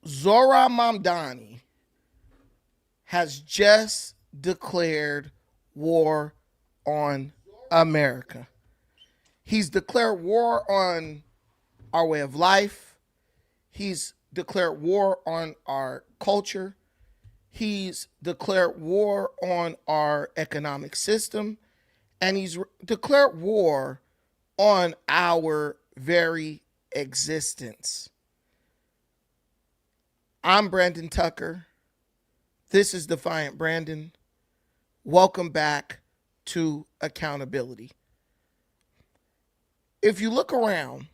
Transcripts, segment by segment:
Zoran Mamdani has just declared war on America. He's declared war on our way of life. He's declared war on our culture. He's declared war on our economic system. And he's declared war on our very existence. I'm Brandon Tucker. This is Defiant Brandon. Welcome back to Accountability. If you look around,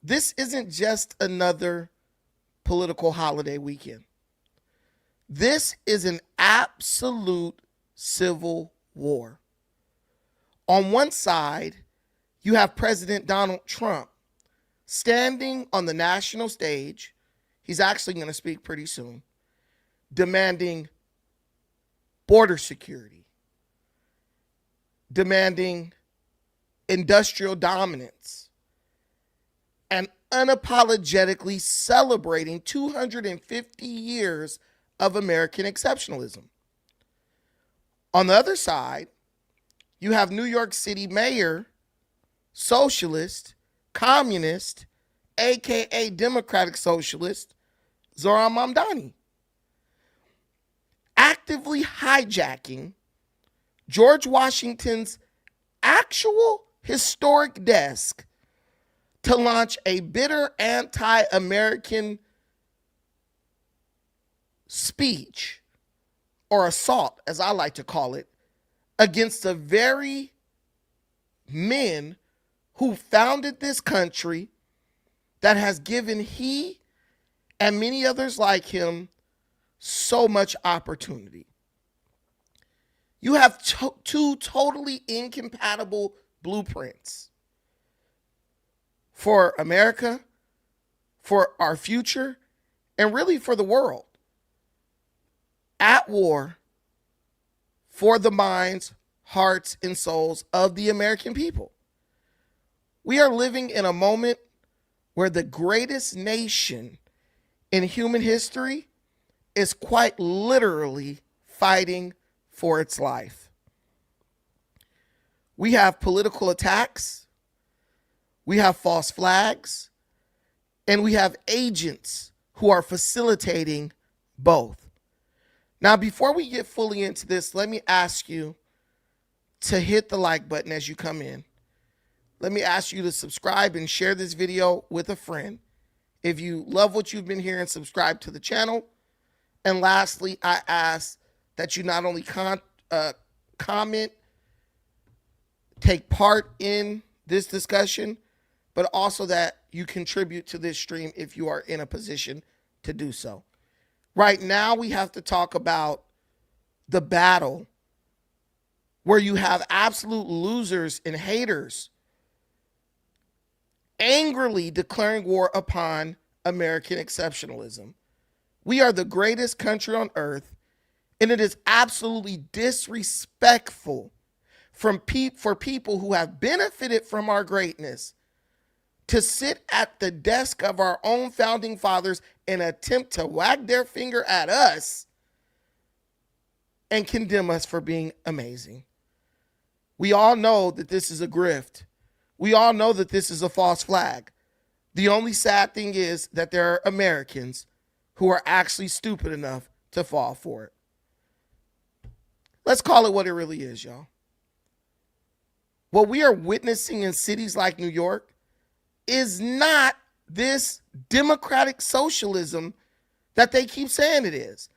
this isn't just another political holiday weekend. This is an absolute civil war. On one side, you have President Donald Trump standing on the national stage. He's actually going to speak pretty soon, demanding border security, demanding industrial dominance, and unapologetically celebrating 250 years of American exceptionalism. On the other side, you have New York City Mayor, socialist, communist, aka Democratic Socialist, Zoran Mamdani, actively hijacking George Washington's actual historic desk to launch a bitter anti-American speech, or assault, as I like to call it, against the very men who founded this country that has given he and many others like him so much opportunity. You have two totally incompatible blueprints for America, for our future, and really for the world. At war for the minds, hearts, and souls of the American people. We are living in a moment where the greatest nation in human history is quite literally fighting for its life. We have political attacks, we have false flags, and we have agents who are facilitating both. Now, before we get fully into this, let me ask you to hit the like button as you come in. Let me ask you to subscribe and share this video with a friend. If you love what you've been hearing, subscribe to the channel. And lastly, I ask that you not only comment, take part in this discussion, but also that you contribute to this stream if you are in a position to do so. Right now, we have to talk about the battle where you have absolute losers and haters angrily declaring war upon American exceptionalism. We are the greatest country on earth, and it is absolutely disrespectful for people who have benefited from our greatness to sit at the desk of our own founding fathers and attempt to wag their finger at us and condemn us for being amazing. We all know that this is a grift. We all know that this is a false flag. The only sad thing is that there are Americans who are actually stupid enough to fall for it. Let's call it what it really is, y'all. What we are witnessing in cities like New York is not this democratic socialism that they keep saying it is.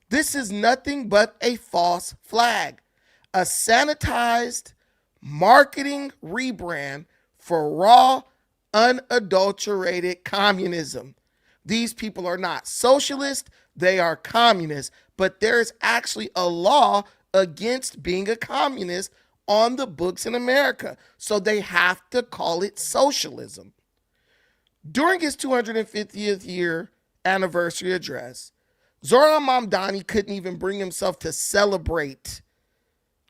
This is nothing but a false flag, a sanitized marketing rebrand for raw, unadulterated communism. These people are not socialist, they are communist, but there's actually a law against being a communist on the books in America, so they have to call it socialism. During his 250th year anniversary address, Zoran Mamdani couldn't even bring himself to celebrate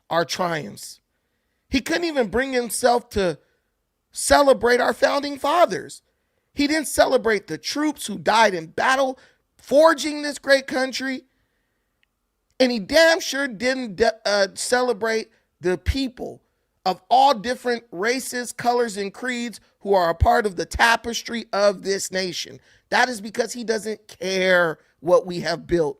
our triumphs. He couldn't even bring himself to celebrate our founding fathers. He didn't celebrate the troops who died in battle forging this great country. And he damn sure didn't celebrate the people of all different races, colors, and creeds who are a part of the tapestry of this nation. That is because he doesn't care what we have built.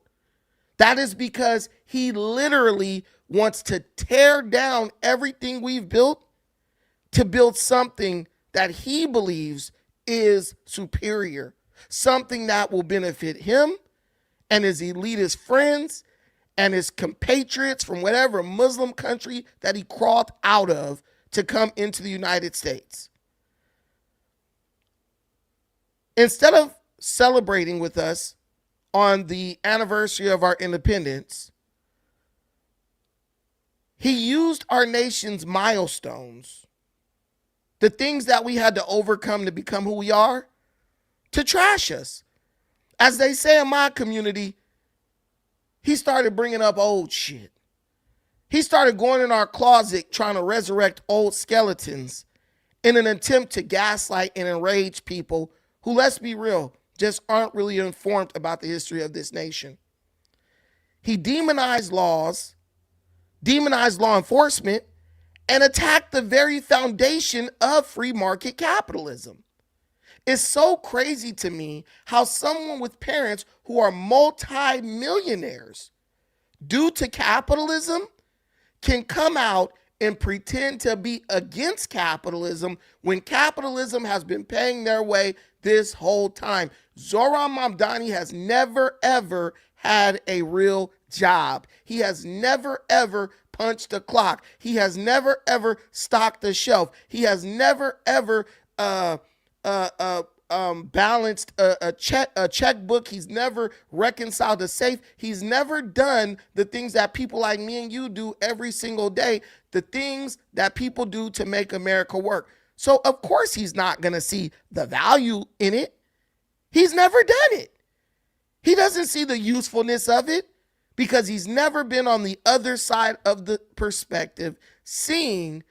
That is because he literally wants to tear down everything we've built to build something that he believes is superior, something that will benefit him and his elitist friends and his compatriots from whatever Muslim country that he crawled out of to come into the United States. Instead of celebrating with us on the anniversary of our independence, he used our nation's milestones, the things that we had to overcome to become who we are, to trash us. As they say in my community, he started bringing up old shit. He started going in our closet trying to resurrect old skeletons in an attempt to gaslight and enrage people who, let's be real, just aren't really informed about the history of this nation. He demonized laws, demonized law enforcement, and attacked the very foundation of free market capitalism. It's so crazy to me how someone with parents who are multi-millionaires due to capitalism can come out and pretend to be against capitalism when capitalism has been paying their way this whole time. Zoran Mamdani has never, ever had a real job. He has never, ever punched a clock. He has never, ever stocked a shelf. He has never, ever balanced a checkbook. He's never reconciled a safe. He's never done the things that people like me and you do every single day, the things that people do to make America work. So of course he's not going to see the value in it. He's never done it. He doesn't see the usefulness of it because he's never been on the other side of the perspective, seeing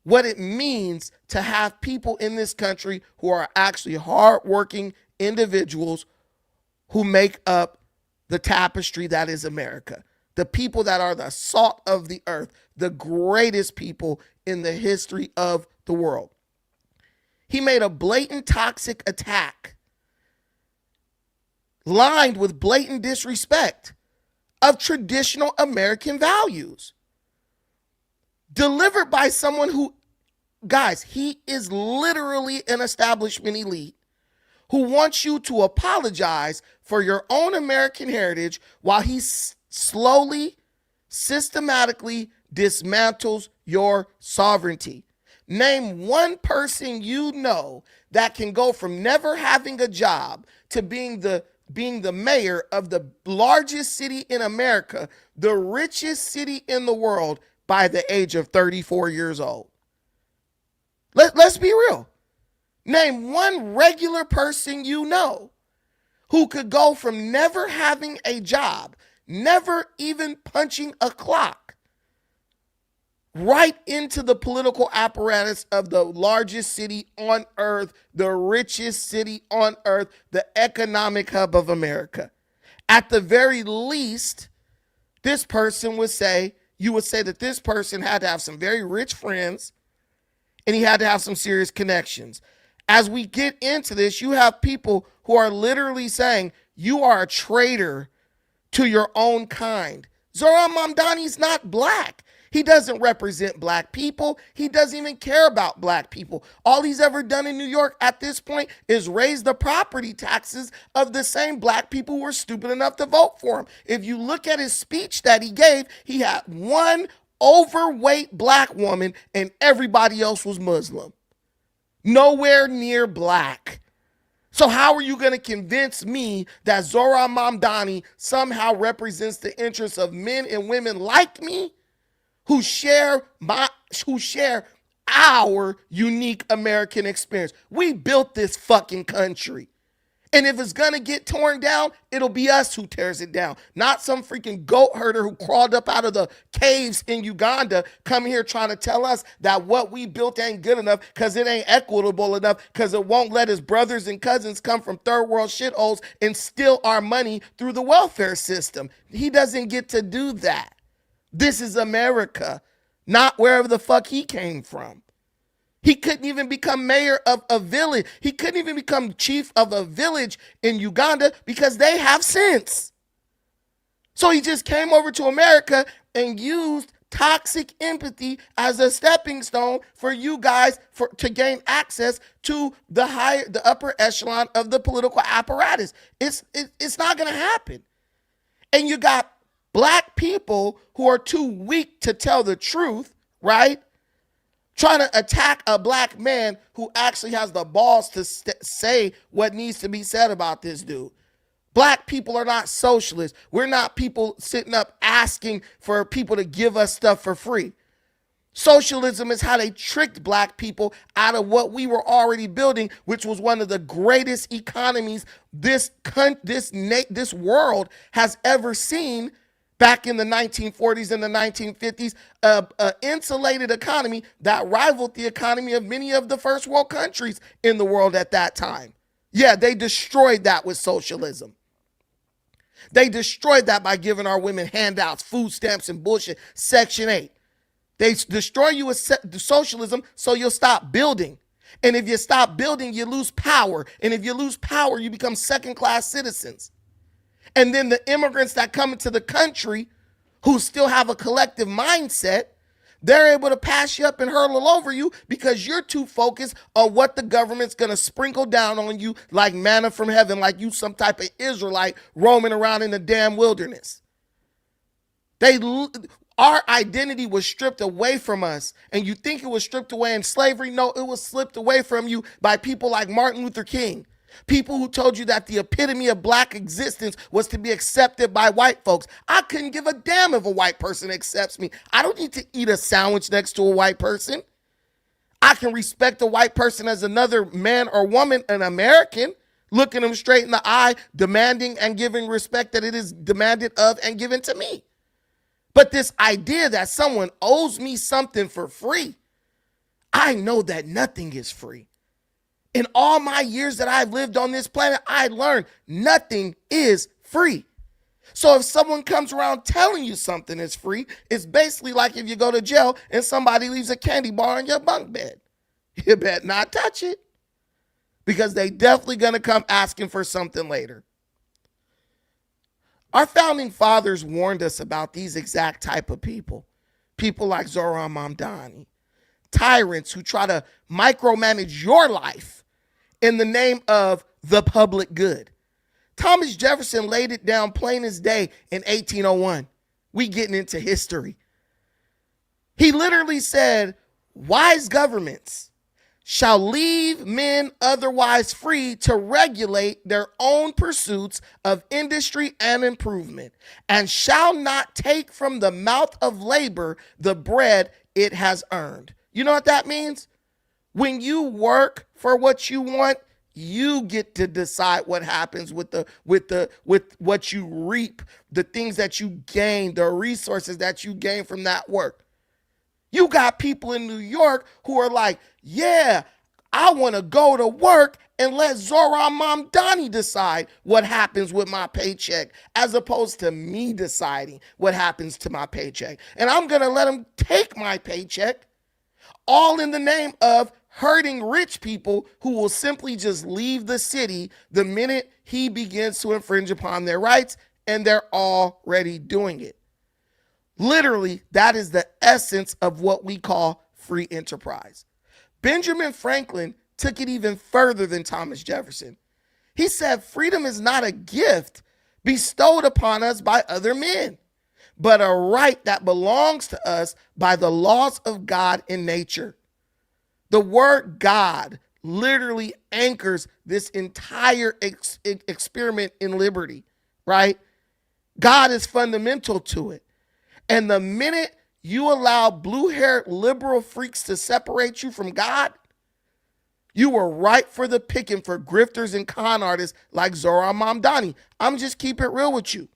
what it means to have people in this country who are actually hardworking individuals who make up the tapestry that is America. The people that are the salt of the earth, the greatest people in the history of the world. He made a blatant toxic attack lined with blatant disrespect of traditional American values, delivered by someone who, guys, he is literally an establishment elite who wants you to apologize for your own American heritage while he slowly, systematically dismantles your sovereignty. Name one person you know that can go from never having a job to being the mayor of the largest city in America, the richest city in the world, by the age of 34 years old. Let's be real. Name one regular person you know who could go from never having a job, never even punching a clock, right into the political apparatus of the largest city on earth, the richest city on earth, the economic hub of America. At the very least, this person would say, you would say that this person had to have some very rich friends and he had to have some serious connections. As we get into this, you have people who are literally saying you are a traitor to your own kind. Zoran Mamdani's not black. He doesn't represent black people. He doesn't even care about black people. All he's ever done in New York at this point is raise the property taxes of the same black people who were stupid enough to vote for him. If you look at his speech that he gave, he had one overweight black woman and everybody else was Muslim. Nowhere near black. So how are you going to convince me that Zoran Mamdani somehow represents the interests of men and women like me who share our unique American experience? We built this fucking country. And if it's going to get torn down, it'll be us who tears it down, not some freaking goat herder who crawled up out of the caves in Uganda coming here trying to tell us that what we built ain't good enough because it ain't equitable enough because it won't let his brothers and cousins come from third world shitholes and steal our money through the welfare system. He doesn't get to do that. This is America, not wherever the fuck he came from. He couldn't even become mayor of a village. He couldn't even become chief of a village in Uganda because they have sense. So he just came over to America and used toxic empathy as a stepping stone for you guys to gain access to the upper echelon of the political apparatus. It's not going to happen. And you got black people who are too weak to tell the truth, right? Trying to attack a black man who actually has the balls to say what needs to be said about this dude. Black people are not socialists. We're not people sitting up asking for people to give us stuff for free. Socialism is how they tricked black people out of what we were already building, which was one of the greatest economies this world has ever seen. Back in the 1940s and the 1950s, an insulated economy that rivaled the economy of many of the first world countries in the world at that time. Yeah, they destroyed that with socialism. They destroyed that by giving our women handouts, food stamps, and bullshit. Section 8. They destroy you with socialism so you'll stop building. And if you stop building, you lose power. And if you lose power, you become second-class citizens. And then the immigrants that come into the country who still have a collective mindset, they're able to pass you up and hurtle over you because you're too focused on what the government's going to sprinkle down on you like manna from heaven, like you some type of Israelite roaming around in the damn wilderness. Our identity was stripped away from us. And you think it was stripped away in slavery? No, it was slipped away from you by people like Martin Luther King. People who told you that the epitome of black existence was to be accepted by white folks. I couldn't give a damn if a white person accepts me. I don't need to eat a sandwich next to a white person. I can respect a white person as another man or woman, an American, looking them straight in the eye, demanding and giving respect that it is demanded of and given to me. But this idea that someone owes me something for free, I know that nothing is free. In all my years that I've lived on this planet, I learned nothing is free. So if someone comes around telling you something is free, it's basically like if you go to jail and somebody leaves a candy bar on your bunk bed. You better not touch it because they definitely going to come asking for something later. Our founding fathers warned us about these exact type of people. People like Zoran Mamdani. Tyrants who try to micromanage your life in the name of the public good. Thomas Jefferson laid it down plain as day in 1801. We getting into history. He literally said, wise governments shall leave men otherwise free to regulate their own pursuits of industry and improvement, and shall not take from the mouth of labor the bread it has earned. You know what that means? When you work for what you want, you get to decide what happens with what you reap, the things that you gain, the resources that you gain from that work. You got people in New York who are like, yeah, I want to go to work and let Zoran Mamdani decide what happens with my paycheck, as opposed to me deciding what happens to my paycheck. And I'm going to let him take my paycheck, all in the name of hurting rich people who will simply just leave the city the minute he begins to infringe upon their rights, and they're already doing it. Literally, that is the essence of what we call free enterprise. Benjamin Franklin took it even further than Thomas Jefferson. He said freedom is not a gift bestowed upon us by other men, but a right that belongs to us by the laws of God in nature. The word God literally anchors this entire experiment in liberty, right? God is fundamental to it. And the minute you allow blue-haired liberal freaks to separate you from God, You were ripe for the picking for grifters and con artists like Zoran Mamdani. I'm just keep it real with you.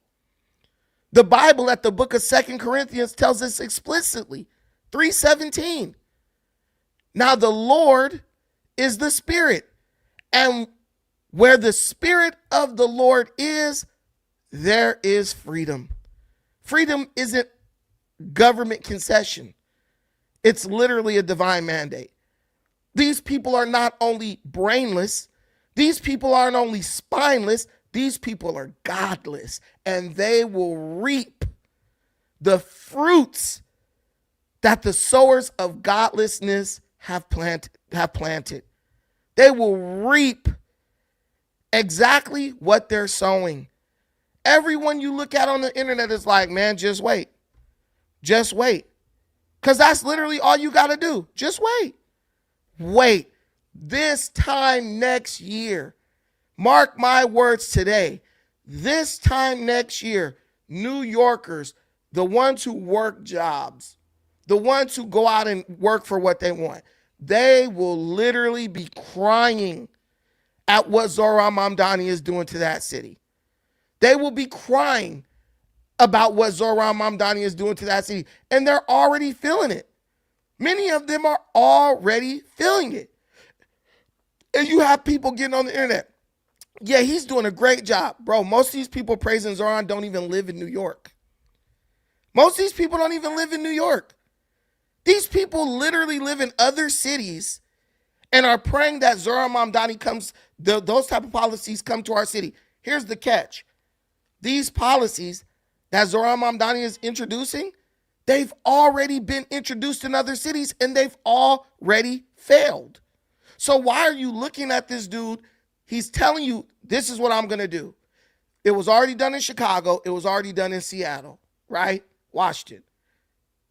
The Bible at the book of 2 Corinthians tells us explicitly, 3:17. Now the Lord is the Spirit, and where the Spirit of the Lord is, there is freedom. Freedom isn't government concession. It's literally a divine mandate. These people are not only brainless, these people aren't only spineless, these people are godless, and they will reap the fruits that the sowers of godlessness have planted. They will reap exactly what they're sowing. Everyone you look at on the internet is like, man, just wait. Just wait. Because that's literally all you got to do. Just wait. Wait. This time next year, mark my words today, this time next year, New Yorkers, the ones who work jobs, the ones who go out and work for what they want, they will literally be crying at what Zoran Mamdani is doing to that city. They will be crying about what Zoran Mamdani is doing to that city, and they're already feeling it. Many of them are already feeling it. And you have people getting on the internet. Yeah, he's doing a great job. Bro, most of these people praising Zoran don't even live in New York. Most of these people don't even live in New York. These people literally live in other cities and are praying that Zoran Mamdani comes, those type of policies come to our city. Here's the catch. These policies that Zoran Mamdani is introducing, they've already been introduced in other cities and they've already failed. So why are you looking at this dude? He's telling you, this is what I'm going to do. It was already done in Chicago. It was already done in Seattle, right? Washington.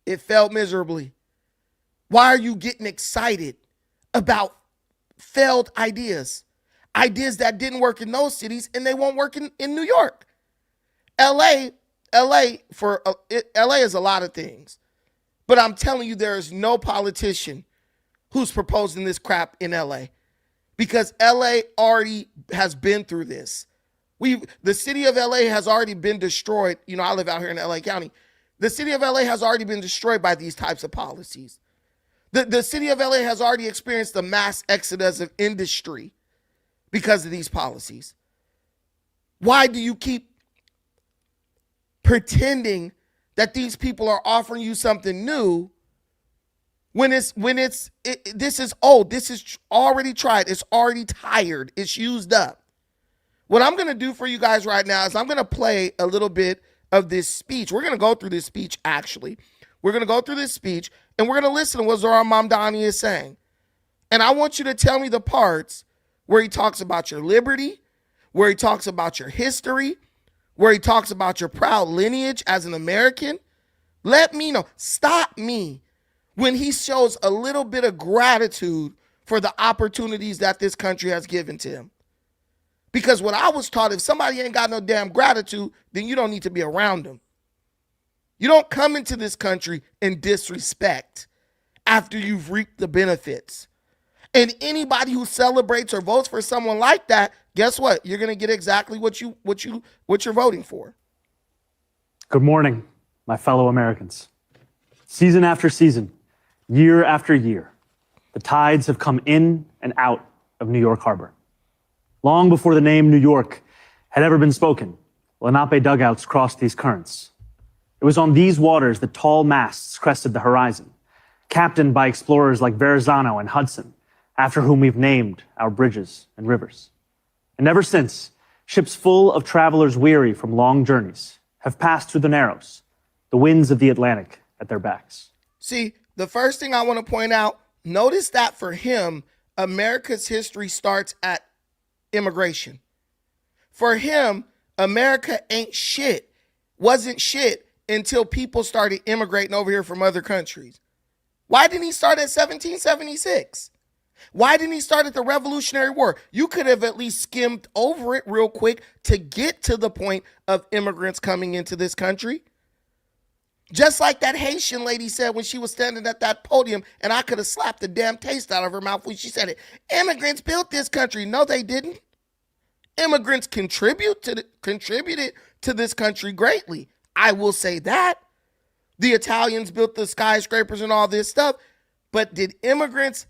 It failed miserably. Why are you getting excited about failed ideas? Ideas that didn't work in those cities and they won't work in New York. LA is a lot of things. But I'm telling you, there is no politician who's proposing this crap in LA. Because LA already has been through this. The city of LA has already been destroyed. You know, I live out here in LA County. The city of LA has already been destroyed by these types of policies. The city of LA has already experienced the mass exodus of industry because of these policies. Why do you keep pretending that these people are offering you something new when this is old? This is already tried. It's already tired. It's used up. What I'm going to do for you guys right now is I'm going to play a little bit of this speech. We're going to go through this speech, actually. We're going to go through this speech, and we're going to listen to what Zoran Mamdani is saying. And I want you to tell me the parts where he talks about your liberty, where he talks about your history, where he talks about your proud lineage as an American. Let me know. Stop me when he shows a little bit of gratitude for the opportunities that this country has given to him. Because what I was taught, if somebody ain't got no damn gratitude, then you don't need to be around them. You don't come into this country and disrespect after you've reaped the benefits. And anybody who celebrates or votes for someone like that, guess what? You're going to get exactly what you're voting for. Good morning, my fellow Americans. Season after season, year after year, the tides have come in and out of New York Harbor. Long before the name New York had ever been spoken, Lenape dugouts crossed these currents. It was on these waters that tall masts crested the horizon, captained by explorers like Verrazano and Hudson, after whom we've named our bridges and rivers. And ever since, ships full of travelers weary from long journeys have passed through the Narrows, the winds of the Atlantic at their backs. See, the first thing I want to point out, notice that for him, America's history starts at immigration. For him, America ain't shit, wasn't shit until people started immigrating over here from other countries. Why didn't he start at 1776? Why didn't he start at the Revolutionary War? You could have at least skimmed over it real quick to get to the point of immigrants coming into this country. Just like that Haitian lady said when she was standing at that podium, and I could have slapped the damn taste out of her mouth when she said it. Immigrants built this country. No, they didn't. Immigrants contributed to this country greatly. I will say that. The Italians built the skyscrapers and all this stuff. But did immigrants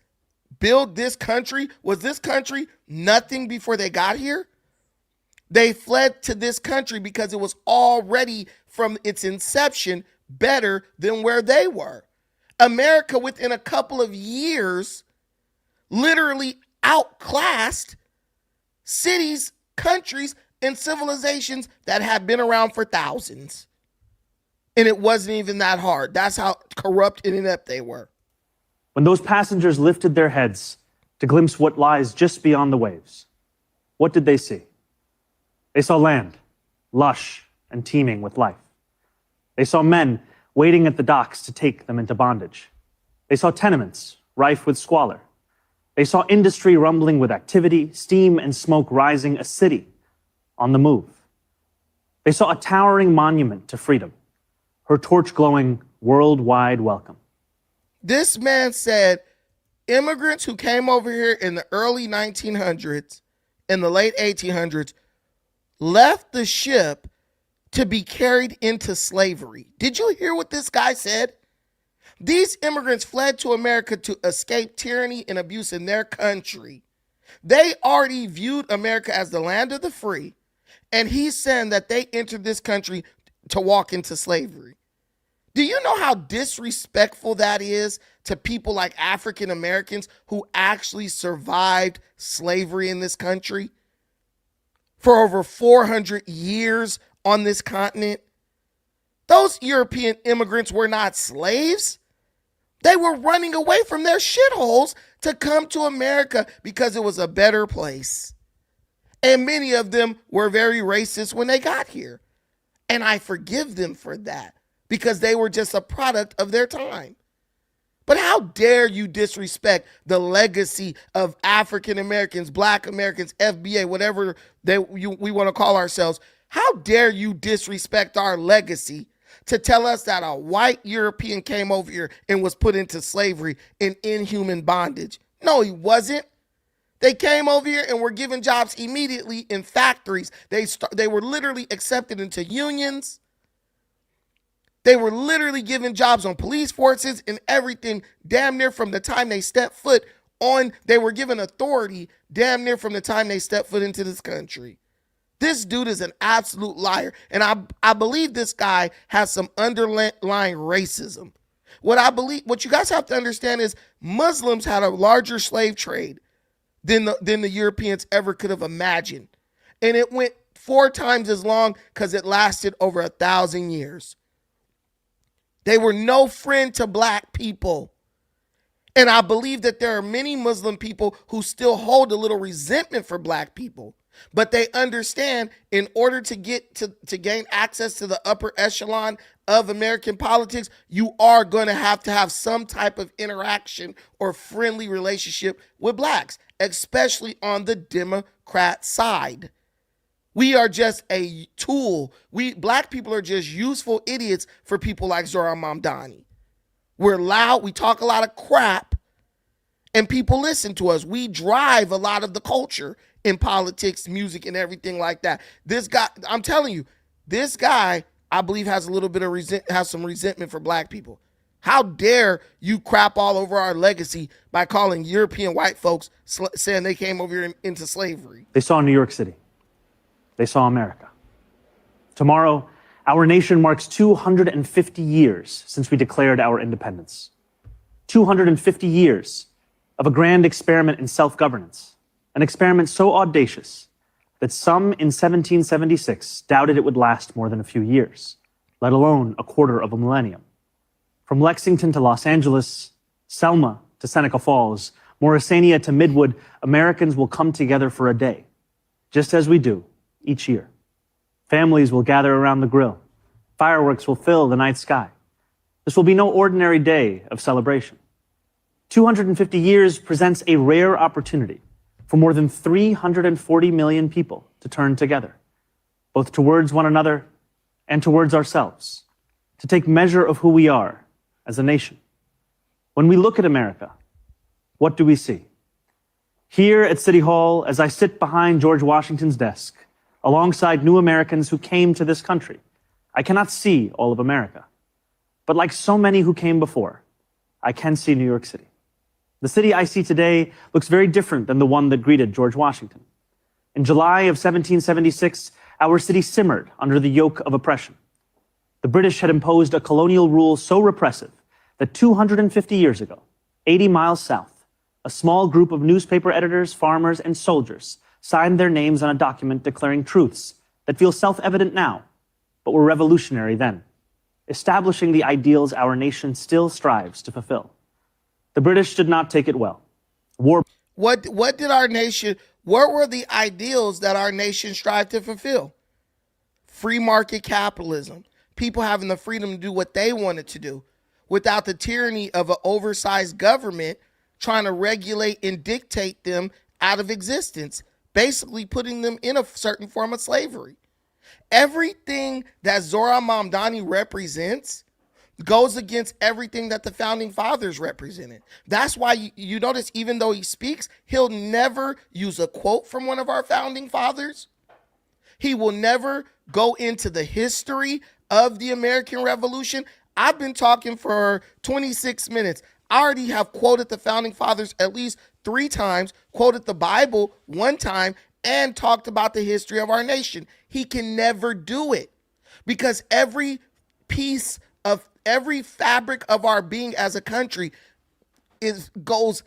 build this country? Was this country nothing before they got here? They fled to this country because it was already, from its inception, better than where they were. America, within a couple of years, literally outclassed cities, countries, and civilizations that have been around for thousands. And it wasn't even that hard. That's how corrupt and inept they were. When those passengers lifted their heads to glimpse what lies just beyond the waves, what did they see? They saw land, lush and teeming with life. They saw men waiting at the docks to take them into bondage. They saw tenements rife with squalor. They saw industry rumbling with activity, steam and smoke rising, a city on the move. They saw a towering monument to freedom, her torch glowing worldwide welcome. This man said immigrants who came over here in the early 1900s and the late 1800s left the ship to be carried into slavery. Did you hear what this guy said? These immigrants fled to America to escape tyranny and abuse in their country. They already viewed America as the land of the free, and he's saying that they entered this country to walk into slavery. Do you know how disrespectful that is to people like African Americans who actually survived slavery in this country for over 400 years on this continent? Those European immigrants were not slaves. They were running away from their shitholes to come to America because it was a better place. And many of them were very racist when they got here. And I forgive them for that because they were just a product of their time. But how dare you disrespect the legacy of African Americans, Black Americans, FBA, whatever we want to call ourselves. How dare you disrespect our legacy to tell us that a white European came over here and was put into slavery and inhuman bondage? No, he wasn't. They came over here and were given jobs immediately in factories. They were literally accepted into unions. They were literally given jobs on police forces and everything damn near from the time they stepped foot on. They were given authority damn near from the time they stepped foot into this country. This dude is an absolute liar. And I believe this guy has some underlying racism. What you guys have to understand is Muslims had a larger slave trade than the Europeans ever could have imagined. And it went 4 times as long because it lasted over 1,000 years. They were no friend to Black people. And I believe that there are many Muslim people who still hold a little resentment for Black people. But they understand in order to get to gain access to the upper echelon of American politics, you are going to have some type of interaction or friendly relationship with Blacks, especially on the Democrat side. We are just a tool. Black people are just useful idiots for people like Zoran Mamdani. We're loud. We talk a lot of crap and people listen to us. We drive a lot of the culture in politics, music, and everything like that. This guy, I'm telling you, this guy, I believe, has a little bit of has some resentment for Black people. How dare you crap all over our legacy by calling European white folks saying they came over here into slavery? They saw New York City. They saw America. Tomorrow, our nation marks 250 years since we declared our independence. 250 years of a grand experiment in self-governance. An experiment so audacious that some in 1776 doubted it would last more than a few years, let alone a quarter of a millennium. From Lexington to Los Angeles, Selma to Seneca Falls, Morrisania to Midwood, Americans will come together for a day, just as we do each year. Families will gather around the grill. Fireworks will fill the night sky. This will be no ordinary day of celebration. 250 years presents a rare opportunity for more than 340 million people to turn together, both towards one another and towards ourselves, to take measure of who we are as a nation. When we look at America, what do we see? Here at City Hall, as I sit behind George Washington's desk, alongside new Americans who came to this country, I cannot see all of America. But like so many who came before, I can see New York City. The city I see today looks very different than the one that greeted George Washington. In July of 1776, our city simmered under the yoke of oppression. The British had imposed a colonial rule so repressive that 250 years ago, 80 miles south, a small group of newspaper editors, farmers, and soldiers signed their names on a document declaring truths that feel self-evident now, but were revolutionary then, establishing the ideals our nation still strives to fulfill. The British did not take it well. What were the ideals that our nation strived to fulfill? Free market capitalism. People having the freedom to do what they wanted to do without the tyranny of an oversized government trying to regulate and dictate them out of existence, basically putting them in a certain form of slavery. Everything that Zoran Mamdani represents goes against everything that the founding fathers represented. That's why you notice, even though he speaks, he'll never use a quote from one of our founding fathers. He will never go into the history of the American Revolution. I've been talking for 26 minutes. I already have quoted the founding fathers at least 3 times, quoted the Bible 1 time, and talked about the history of our nation. He can never do it because every piece of every fabric of our being as a country goes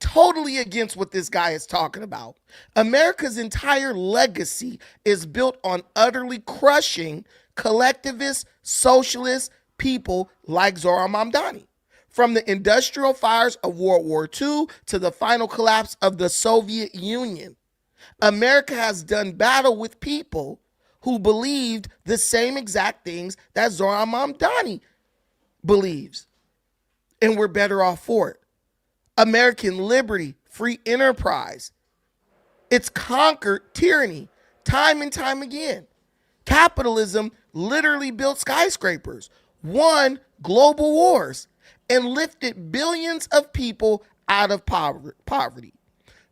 totally against what this guy is talking about. America's entire legacy is built on utterly crushing collectivist, socialist people like Zoran Mamdani. From the industrial fires of World War II to the final collapse of the Soviet Union, America has done battle with people who believed the same exact things that Zoran Mamdani believes. And we're better off for it. American liberty, free enterprise. It's conquered tyranny time and time again. Capitalism literally built skyscrapers, won global wars, and lifted billions of people out of poverty.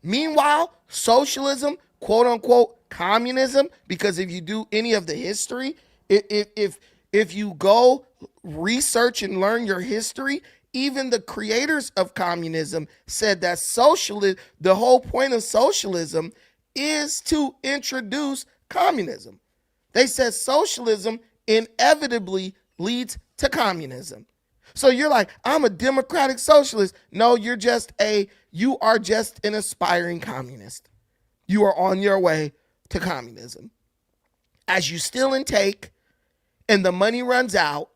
Meanwhile, socialism, quote unquote, communism, because if you do any of the history, if you go research and learn your history, even the creators of communism said that the whole point of socialism is to introduce communism. They said socialism inevitably leads to communism. So you're like, I'm a democratic socialist. No, you are just an aspiring communist. You are on your way to communism. As you steal and take and the money runs out,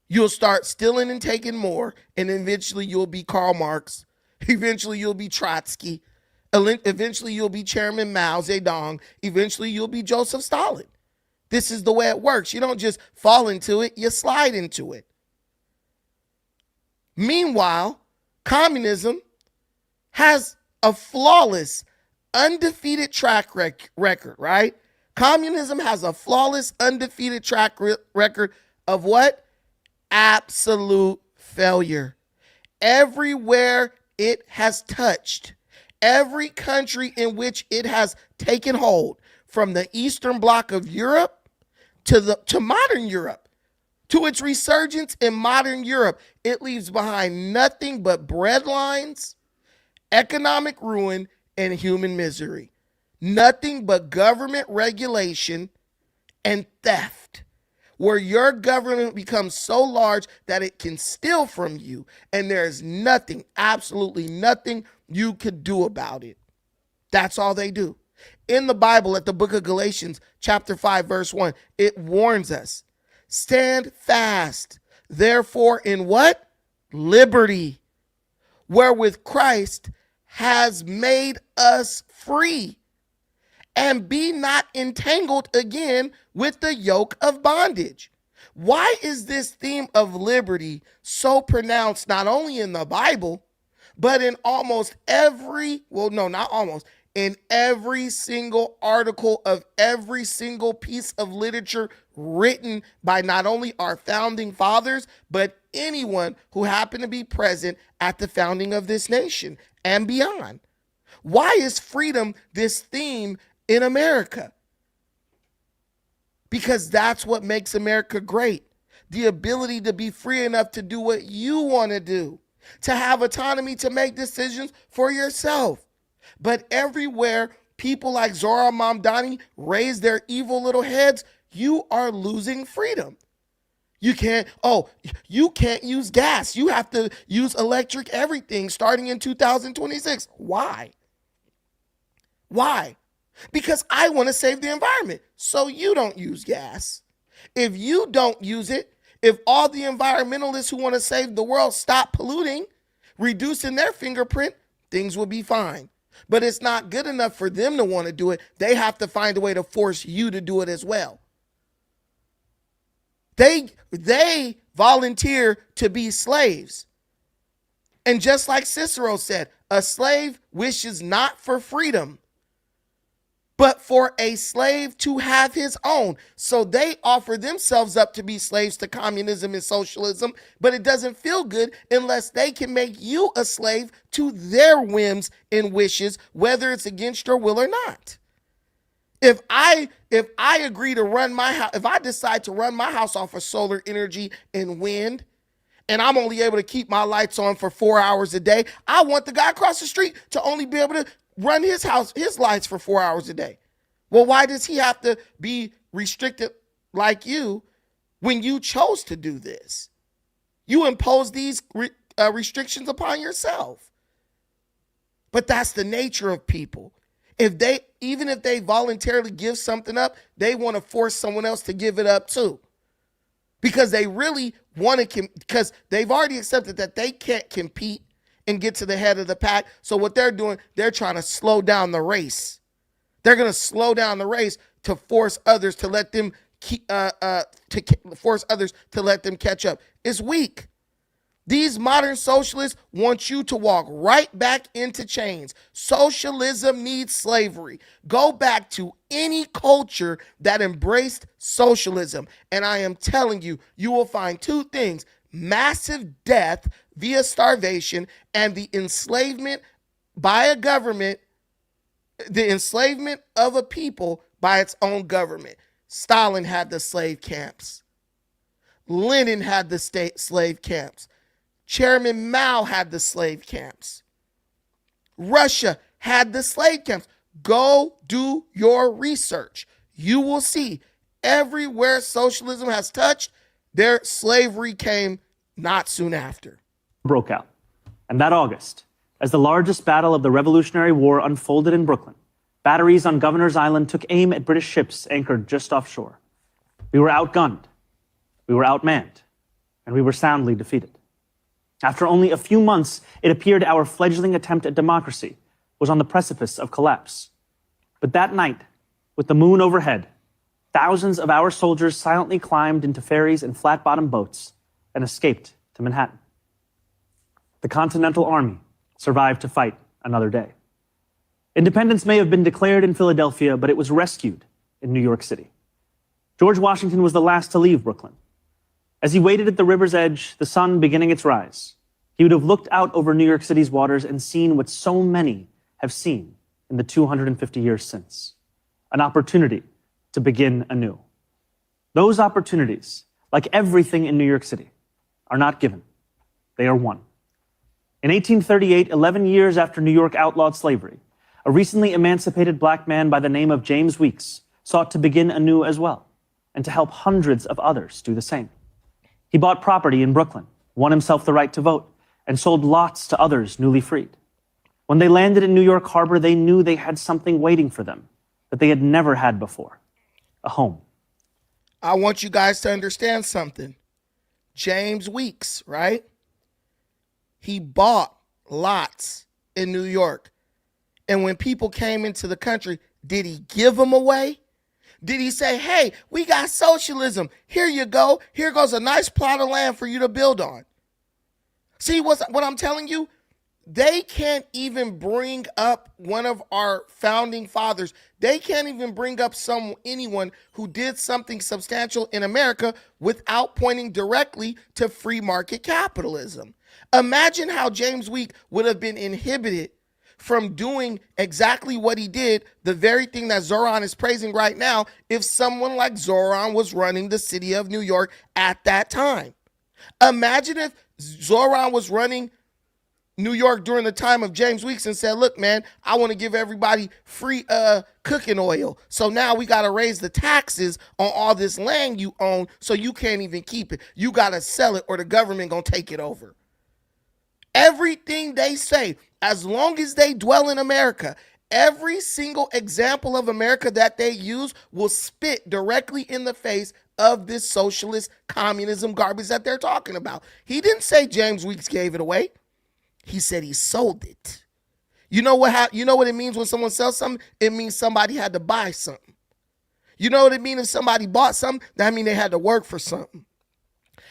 you'll start stealing and taking more, and eventually you'll be Karl Marx. Eventually you'll be Trotsky. Eventually you'll be Chairman Mao Zedong. Eventually you'll be Joseph Stalin. This is the way it works. You don't just fall into it, you slide into it. Meanwhile, communism has a flawless, undefeated track record, right? Communism has a flawless, undefeated track record of what? Absolute failure. Everywhere it has touched, every country in which it has taken hold, from the Eastern Bloc of Europe to modern Europe, to its resurgence in modern Europe, it leaves behind nothing but breadlines, economic ruin, and human misery. Nothing but government regulation and theft, where your government becomes so large that it can steal from you, and there is nothing, absolutely nothing you could do about it. That's all they do. In the Bible, at the book of Galatians, chapter 5, verse 1, it warns us, stand fast, therefore, in what? Liberty, wherewith Christ has made us free, and be not entangled again with the yoke of bondage. Why is this theme of liberty so pronounced not only in the Bible, but in almost every, well, no, not almost, in every single article of every single piece of literature written by not only our founding fathers, but anyone who happened to be present at the founding of this nation and beyond. Why is freedom this theme in America? Because that's what makes America great. The ability to be free enough to do what you want to do, to have autonomy to make decisions for yourself. But everywhere people like Zoran Mamdani raise their evil little heads, you are losing freedom. You can't use gas. You have to use electric everything starting in 2026. Why? Why? Because I want to save the environment, so you don't use gas. If you don't use it, if all the environmentalists who want to save the world stop polluting, reducing their fingerprint, things will be fine. But it's not good enough for them to want to do it. They have to find a way to force you to do it as well. They volunteer to be slaves. And just like Cicero said, a slave wishes not for freedom, but for a slave to have his own. So they offer themselves up to be slaves to communism and socialism, but it doesn't feel good unless they can make you a slave to their whims and wishes, whether it's against your will or not. If I agree to run my house, if I decide to run my house off of solar energy and wind, and I'm only able to keep my lights on for 4 hours a day, I want the guy across the street to only be able to run his lights for 4 hours a day. Well, why does he have to be restricted like you when you chose to do this? You impose these restrictions upon yourself. But that's the nature of people. Even if they voluntarily give something up, they want to force someone else to give it up too. Because they really want to, because they've already accepted that they can't compete and get to the head of the pack. So what they're doing, they're trying to slow down the race. They're going to slow down the race to force others to let them catch up. It's weak. These modern socialists want you to walk right back into chains. Socialism needs slavery. Go back to any culture that embraced socialism. And I am telling you, you will find two things: massive death via starvation and the enslavement by a government, the enslavement of a people by its own government. Stalin had the slave camps. Lenin had the state slave camps. Chairman Mao had the slave camps. Russia had the slave camps. Go do your research. You will see everywhere socialism has touched, their slavery came not soon after. Broke out. And that August, as the largest battle of the Revolutionary War unfolded in Brooklyn, batteries on Governor's Island took aim at British ships anchored just offshore. We were outgunned, we were outmanned, and we were soundly defeated. After only a few months, it appeared our fledgling attempt at democracy was on the precipice of collapse. But that night, with the moon overhead, thousands of our soldiers silently climbed into ferries and flat-bottom boats and escaped to Manhattan. The Continental Army survived to fight another day. Independence may have been declared in Philadelphia, but it was rescued in New York City. George Washington was the last to leave Brooklyn. As he waited at the river's edge, the sun beginning its rise, he would have looked out over New York City's waters and seen what so many have seen in the 250 years since: an opportunity to begin anew. Those opportunities, like everything in New York City, are not given. They are won. In 1838, 11 years after New York outlawed slavery, a recently emancipated black man by the name of James Weeks sought to begin anew as well, and to help hundreds of others do the same. He bought property in Brooklyn, won himself the right to vote, and sold lots to others newly freed. When they landed in New York Harbor, they knew they had something waiting for them that they had never had before: a home. I want you guys to understand something. James Weeks, right? He bought lots in New York. And when people came into the country, did he give them away? Did he say, hey, we got socialism. Here you go. Here goes a nice plot of land for you to build on? See what I'm telling you? They can't even bring up one of our founding fathers. They can't even bring up anyone who did something substantial in America without pointing directly to free market capitalism. Imagine how James Week would have been inhibited from doing exactly what he did, the very thing that Zoran is praising right now, if someone like Zoran was running the city of New York at that time. Imagine if Zoran was running New York during the time of James Weeks and said, look, man, I want to give everybody free cooking oil. So now we got to raise the taxes on all this land you own so you can't even keep it. You got to sell it or the government going to take it over. Everything they say, as long as they dwell in America, every single example of America that they use will spit directly in the face of this socialist communism garbage that they're talking about. He didn't say James Weeks gave it away. He said he sold it. You know what it means when someone sells something? It means somebody had to buy something. You know what it means if somebody bought something? That means they had to work for something.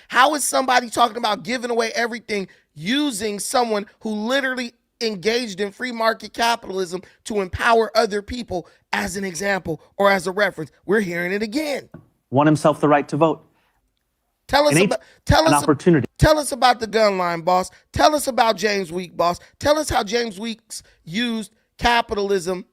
How is somebody talking about giving away everything using someone who literally engaged in free market capitalism to empower other people as an example or as a reference? We're hearing it again. Won himself the right to vote. Tell us about the gun line, boss. Tell us about James Week, boss. Tell us how James Weeks used capitalism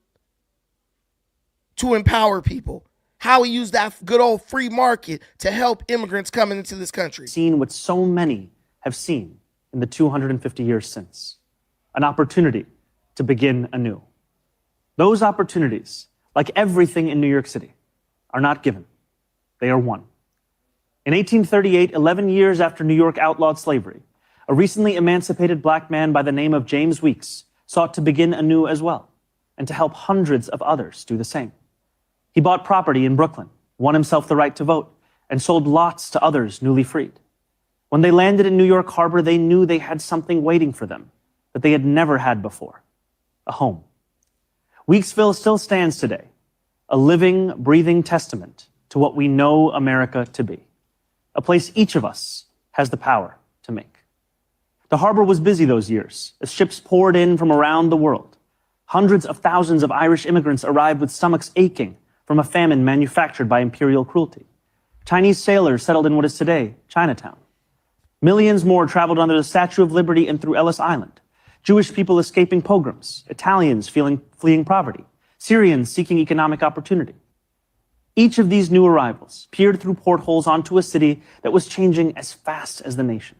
to empower people. How he used that good old free market to help immigrants coming into this country. Seen what so many have seen in the 250 years since. An opportunity to begin anew. Those opportunities, like everything in New York City, are not given. They are won. In 1838, 11 years after New York outlawed slavery, a recently emancipated black man by the name of James Weeks sought to begin anew as well, and to help hundreds of others do the same. He bought property in Brooklyn, won himself the right to vote, and sold lots to others newly freed. When they landed in New York Harbor, they knew they had something waiting for them that they had never had before, a home. Weeksville still stands today, a living, breathing testament to what we know America to be. A place each of us has the power to make. The harbor was busy those years as ships poured in from around the world. Hundreds of thousands of Irish immigrants arrived with stomachs aching from a famine manufactured by imperial cruelty. Chinese sailors settled in what is today Chinatown. Millions more traveled under the Statue of Liberty and through Ellis Island. Jewish people escaping pogroms, Italians fleeing poverty, Syrians seeking economic opportunity. Each of these new arrivals peered through portholes onto a city that was changing as fast as the nation.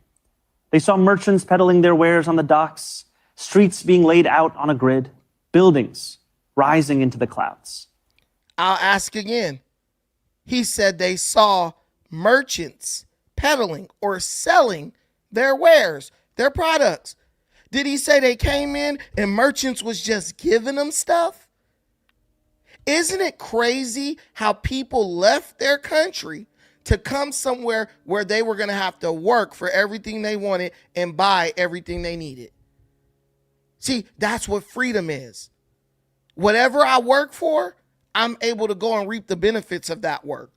They saw merchants peddling their wares on the docks, streets being laid out on a grid, buildings rising into the clouds. I'll ask again. He said they saw merchants peddling or selling their wares, their products. Did he say they came in and merchants was just giving them stuff? Isn't it crazy how people left their country to come somewhere where they were going to have to work for everything they wanted and buy everything they needed? See, that's what freedom is. Whatever I work for, I'm able to go and reap the benefits of that work.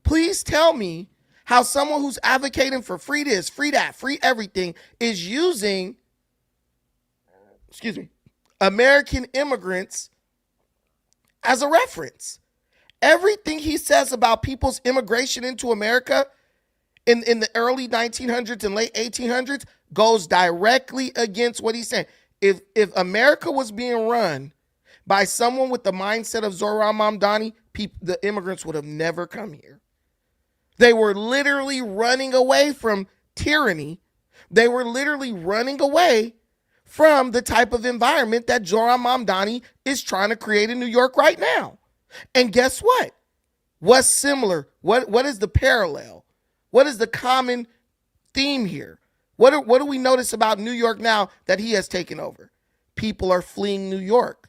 Please tell me how someone who's advocating for free this, free that, free everything is using, American immigrants as a reference. Everything he says about people's immigration into America in the early 1900s and late 1800s goes directly against what he's saying. If America was being run by someone with the mindset of Zoran Mamdani, the immigrants would have never come here. They were literally running away from tyranny. They were literally running away from the type of environment that Zoran Mamdani is trying to create in New York right now. And guess what? What's similar? What is the parallel? What is the common theme here? What do we notice about New York now that he has taken over? People are fleeing New York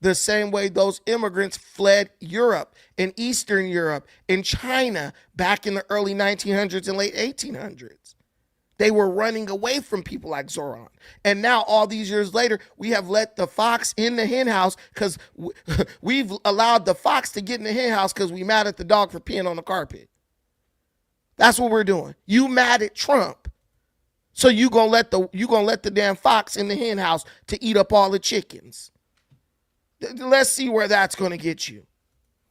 the same way those immigrants fled Europe and Eastern Europe and China back in the early 1900s and late 1800s. They were running away from people like Zoran. And now all these years later, we have let the fox in the hen house because we've allowed the fox to get in the hen house because we mad at the dog for peeing on the carpet. That's what we're doing. You mad at Trump. So you gonna let the damn fox in the hen house to eat up all the chickens. Let's see where that's gonna get you.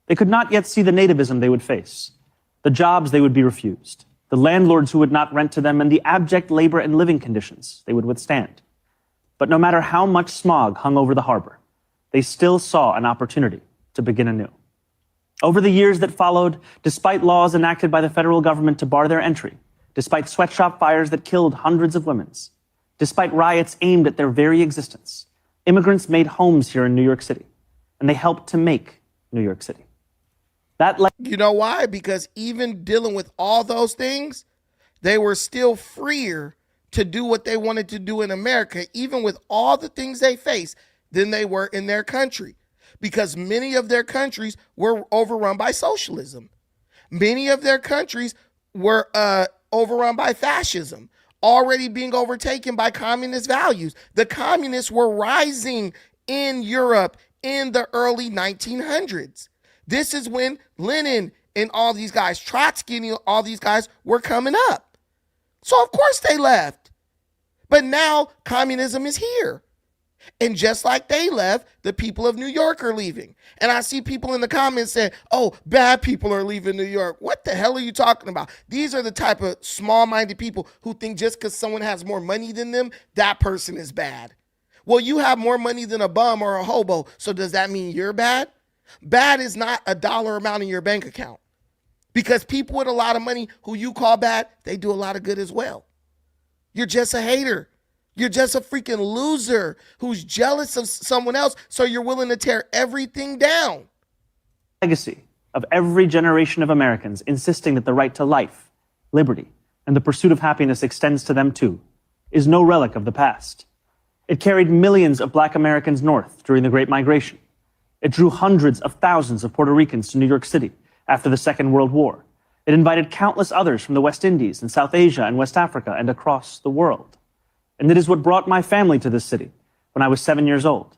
They could not yet see the nativism they would face, the jobs they would be refused, the landlords who would not rent to them, and the abject labor and living conditions they would withstand. But no matter how much smog hung over the harbor, they still saw an opportunity to begin anew. Over the years that followed, despite laws enacted by the federal government to bar their entry, despite sweatshop fires that killed hundreds of women, despite riots aimed at their very existence, immigrants made homes here in New York City, and they helped to make New York City. You know why? Because even dealing with all those things, they were still freer to do what they wanted to do in America, even with all the things they face, than they were in their country. Because many of their countries were overrun by socialism. Many of their countries were overrun by fascism, already being overtaken by communist values. The communists were rising in Europe in the early 1900s. This is when Lenin and all these guys, Trotsky and all these guys were coming up. So of course they left. But now communism is here. And just like they left, the people of New York are leaving. And I see people in the comments saying, oh, bad people are leaving New York. What the hell are you talking about? These are the type of small-minded people who think just because someone has more money than them, that person is bad. Well, you have more money than a bum or a hobo, so does that mean you're bad? Bad is not a dollar amount in your bank account. Because people with a lot of money who you call bad, they do a lot of good as well. You're just a hater. You're just a freaking loser who's jealous of someone else, so you're willing to tear everything down. Legacy of every generation of Americans insisting that the right to life, liberty, and the pursuit of happiness extends to them too, is no relic of the past. It carried millions of Black Americans north during the Great Migration. It drew hundreds of thousands of Puerto Ricans to New York City after the Second World War. It invited countless others from the West Indies and South Asia and West Africa and across the world. And it is what brought my family to this city when I was 7 years old.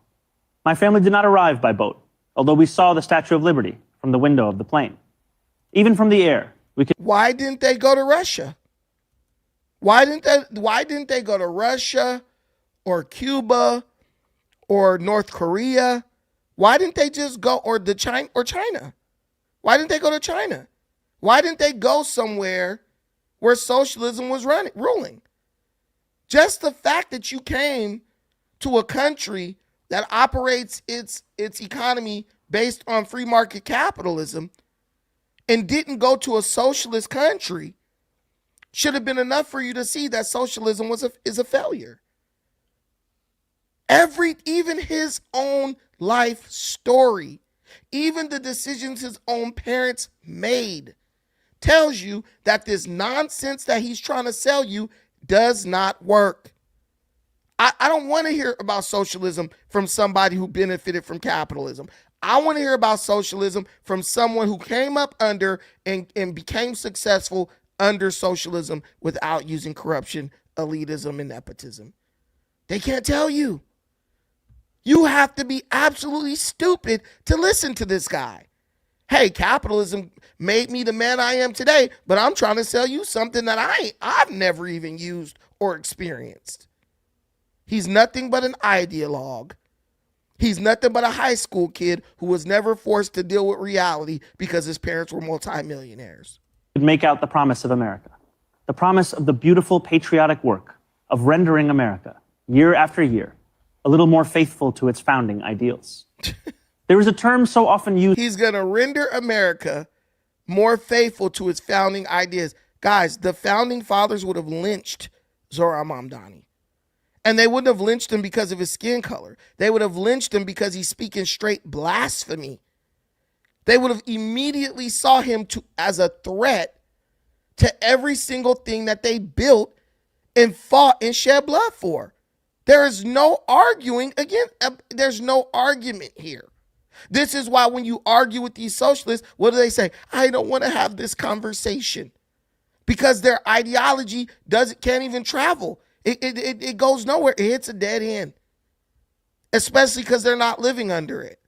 My family did not arrive by boat, although we saw the Statue of Liberty from the window of the plane. Even from the air, we could... Why didn't they go to Russia? Why didn't they go to Russia or Cuba or North Korea? Why didn't they just go China? Why didn't they go to China? Why didn't they go somewhere where socialism was ruling? Just the fact that you came to a country that operates its economy based on free market capitalism and didn't go to a socialist country should have been enough for you to see that socialism is a failure. Even his own life story, even the decisions his own parents made, tells you that this nonsense that he's trying to sell you does not work. I don't want to hear about socialism from somebody who benefited from capitalism. I want to hear about socialism from someone who came up under and became successful under socialism without using corruption, elitism, and nepotism. They can't tell you. You have to be absolutely stupid to listen to this guy. Hey, capitalism made me the man I am today, but I'm trying to sell you something that I've never even used or experienced. He's nothing but an ideologue. He's nothing but a high school kid who was never forced to deal with reality because his parents were multimillionaires. Make out the promise of America, the promise of the beautiful patriotic work of rendering America, year after year, a little more faithful to its founding ideals. There is a term so often used. He's going to render America more faithful to its founding ideas. Guys, the founding fathers would have lynched Zoran Mamdani. And they wouldn't have lynched him because of his skin color. They would have lynched him because he's speaking straight blasphemy. They would have immediately saw him as a threat to every single thing that they built and fought and shed blood for. There is no arguing again. There's no argument here. This is why when you argue with these socialists, what do they say? I don't want to have this conversation. Because their ideology can't even travel. It goes nowhere. It hits a dead end. Especially because they're not living under it.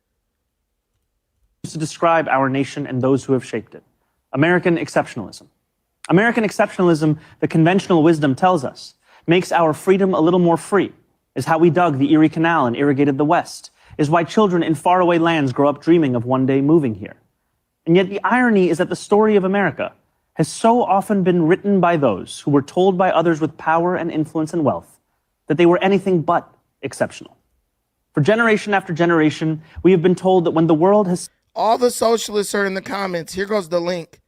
To describe our nation and those who have shaped it. American exceptionalism. American exceptionalism, the conventional wisdom tells us, makes our freedom a little more free, is how we dug the Erie Canal and irrigated the West, is why children in faraway lands grow up dreaming of one day moving here. And yet the irony is that the story of America has so often been written by those who were told by others with power and influence and wealth that they were anything but exceptional. For generation after generation, we have been told that when the world has... All the socialists are in the comments. Here goes the link.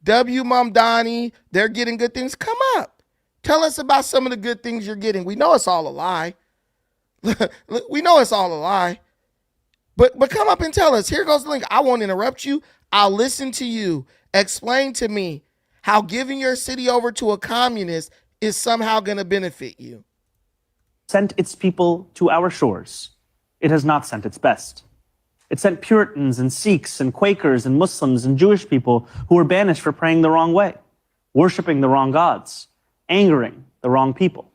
W. Mamdani, they're getting good things. Come up. Tell us about some of the good things you're getting. We know it's all a lie. We know it's all a lie. But come up and tell us. Here goes the link. I won't interrupt you. I'll listen to you. Explain to me how giving your city over to a communist is somehow going to benefit you. Sent its people to our shores, it has not sent its best. It sent Puritans and Sikhs and Quakers and Muslims and Jewish people who were banished for praying the wrong way, worshiping the wrong gods, angering the wrong people.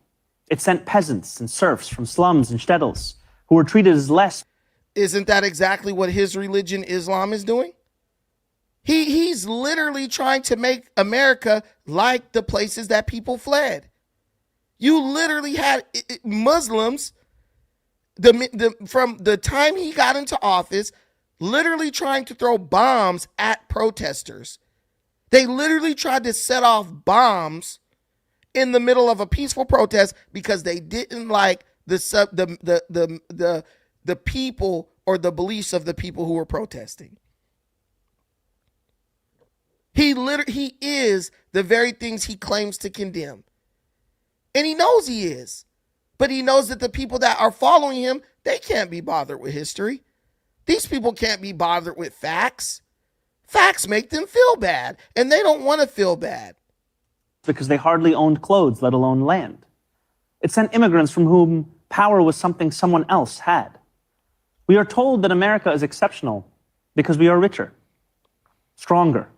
It sent peasants and serfs from slums and shtetls who were treated as less. Isn't that exactly what his religion, Islam, is doing? He's literally trying to make America like the places that people fled. You literally had Muslims, from the time he got into office, literally trying to throw bombs at protesters. They literally tried to set off bombs in the middle of a peaceful protest because they didn't like the people or the beliefs of the people who were protesting. He is the very things he claims to condemn. And he knows he is. But he knows that the people that are following him, they can't be bothered with history. These people can't be bothered with facts. Facts make them feel bad, and they don't want to feel bad. Because they hardly owned clothes, let alone land. It sent immigrants from whom power was something someone else had. We are told that America is exceptional because we are richer, stronger,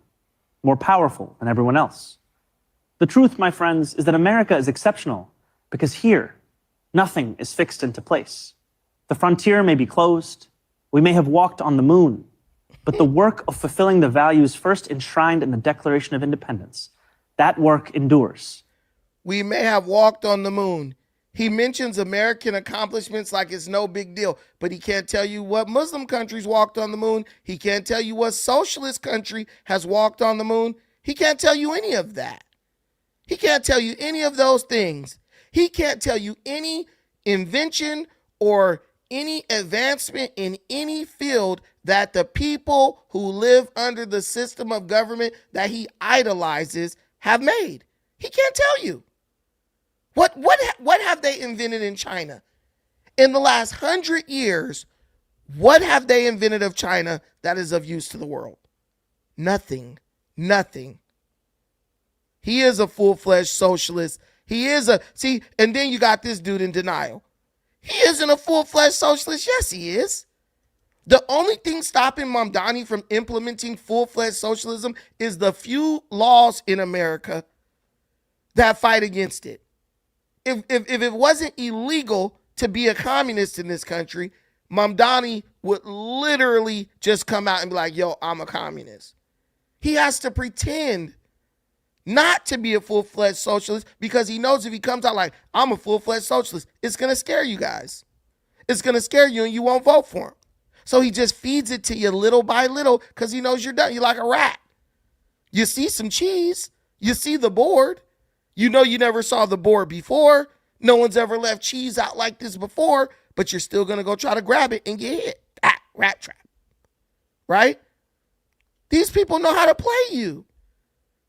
more powerful than everyone else. The truth, my friends, is that America is exceptional because here, nothing is fixed into place. The frontier may be closed. We may have walked on the moon, but the work of fulfilling the values first enshrined in the Declaration of Independence, that work endures. We may have walked on the moon. He mentions American accomplishments like it's no big deal, but he can't tell you what Muslim countries walked on the moon. He can't tell you what socialist country has walked on the moon. He can't tell you any of that. He can't tell you any of those things. He can't tell you any invention or any advancement in any field that the people who live under the system of government that he idolizes have made. He can't tell you. What have they invented in China? In the last 100 years, what have they invented of China that is of use to the world? Nothing. Nothing. He is a full-fledged socialist. And then you got this dude in denial. He isn't a full-fledged socialist. Yes, he is. The only thing stopping Mamdani from implementing full-fledged socialism is the few laws in America that fight against it. If it wasn't illegal to be a communist in this country, Mamdani would literally just come out and be like, yo, I'm a communist. He has to pretend not to be a full-fledged socialist because he knows if he comes out like, I'm a full-fledged socialist, it's going to scare you guys. It's going to scare you and you won't vote for him. So he just feeds it to you little by little because he knows you're done. You're like a rat. You see some cheese. You see the board. You know you never saw the board before. No one's ever left cheese out like this before, but you're still going to go try to grab it and get hit. Rat trap. Right? These people know how to play you.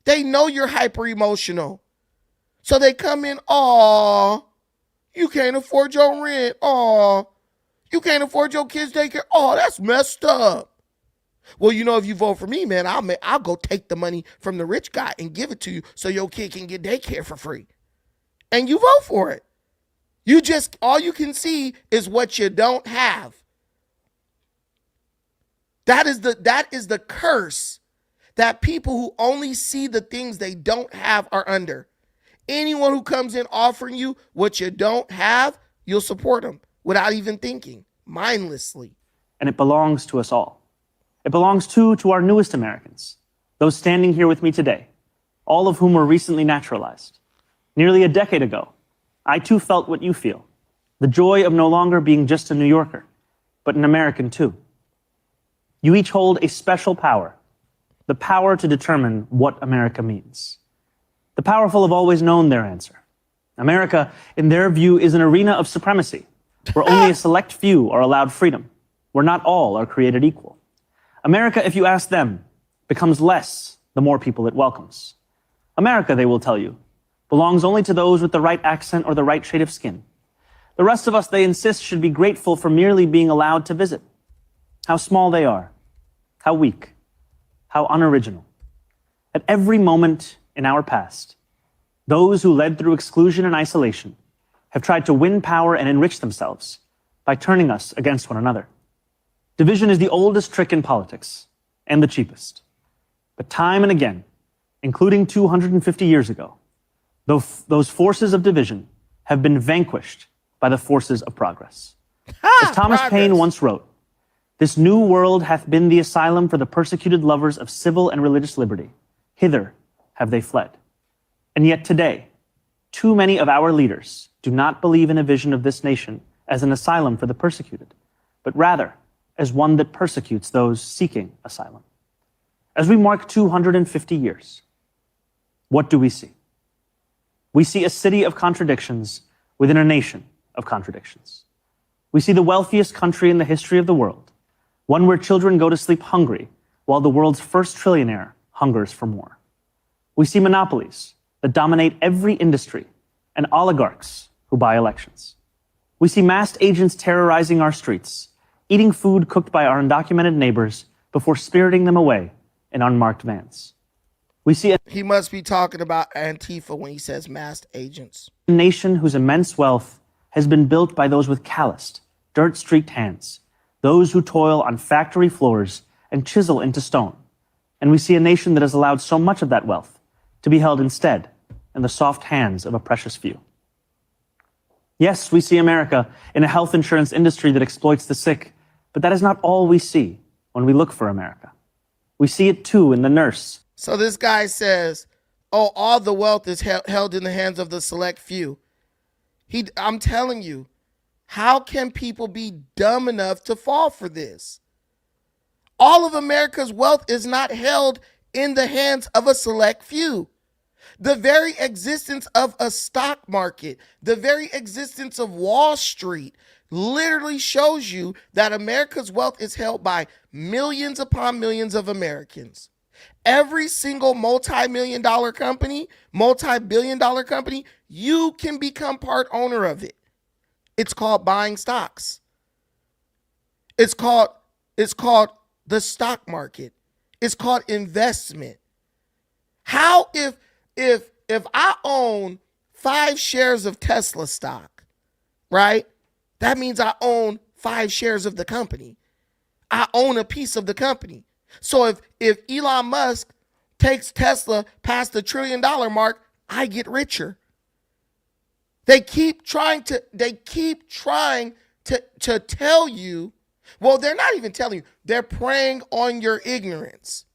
They know you're hyper emotional. So they come in, oh, you can't afford your rent. Oh, you can't afford your kids' daycare. Oh, that's messed up. Well, you know, if you vote for me, man, I'll go take the money from the rich guy and give it to you so your kid can get daycare for free. And you vote for it. All you can see is what you don't have. That is the curse that people who only see the things they don't have are under. Anyone who comes in offering you what you don't have, you'll support them without even thinking, mindlessly. And it belongs to us all. It belongs to our newest Americans, those standing here with me today, all of whom were recently naturalized. Nearly a decade ago, I too felt what you feel, the joy of no longer being just a New Yorker, but an American too. You each hold a special power, the power to determine what America means. The powerful have always known their answer. America, in their view, is an arena of supremacy, where only a select few are allowed freedom, where not all are created equal. America, if you ask them, becomes less the more people it welcomes. America, they will tell you, belongs only to those with the right accent or the right shade of skin. The rest of us, they insist, should be grateful for merely being allowed to visit. How small they are, how weak, how unoriginal. At every moment in our past, those who led through exclusion and isolation have tried to win power and enrich themselves by turning us against one another. Division is the oldest trick in politics and the cheapest. But time and again, including 250 years ago, those forces of division have been vanquished by the forces of progress. As Thomas Paine once wrote, "This new world hath been the asylum for the persecuted lovers of civil and religious liberty. Hither have they fled." And yet today, too many of our leaders do not believe in a vision of this nation as an asylum for the persecuted, but rather as one that persecutes those seeking asylum. As we mark 250 years, what do we see? We see a city of contradictions within a nation of contradictions. We see the wealthiest country in the history of the world, one where children go to sleep hungry while the world's first trillionaire hungers for more. We see monopolies that dominate every industry and oligarchs who buy elections. We see masked agents terrorizing our streets, eating food cooked by our undocumented neighbors before spiriting them away in unmarked vans. We see He must be talking about Antifa when he says masked agents. a nation whose immense wealth has been built by those with calloused, dirt-streaked hands, those who toil on factory floors and chisel into stone. And we see a nation that has allowed so much of that wealth to be held instead in the soft hands of a precious few. Yes, we see America in a health insurance industry that exploits the sick, but that is not all we see when we look for America. We see it too in the nurse. So this guy says, oh, all the wealth is held in the hands of the select few. I'm telling you, how can people be dumb enough to fall for this? All of America's wealth is not held in the hands of a select few. The very existence of a stock market, the very existence of Wall Street literally shows you that America's wealth is held by millions upon millions of Americans. Every single multi-million dollar company, multi-billion dollar company, you can become part owner of it. It's called buying stocks. It's called the stock market. It's called investment. How if I own 5 shares of Tesla stock, right? That means I own 5 shares of the company. I own a piece of the company. So if Elon Musk takes Tesla past the $1 trillion mark, I get richer. They keep trying to tell you, well, they're not even telling you, they're preying on your ignorance.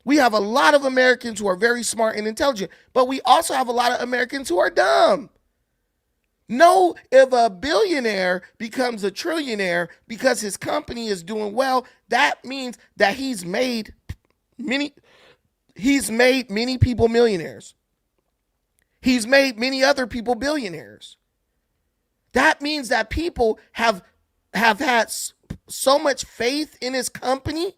We have a lot of Americans who are very smart and intelligent, but we also have a lot of Americans who are dumb. No, if a billionaire becomes a trillionaire because his company is doing well, that means that he's made many people millionaires. He's made many other people billionaires. That means that people have had so much faith in his company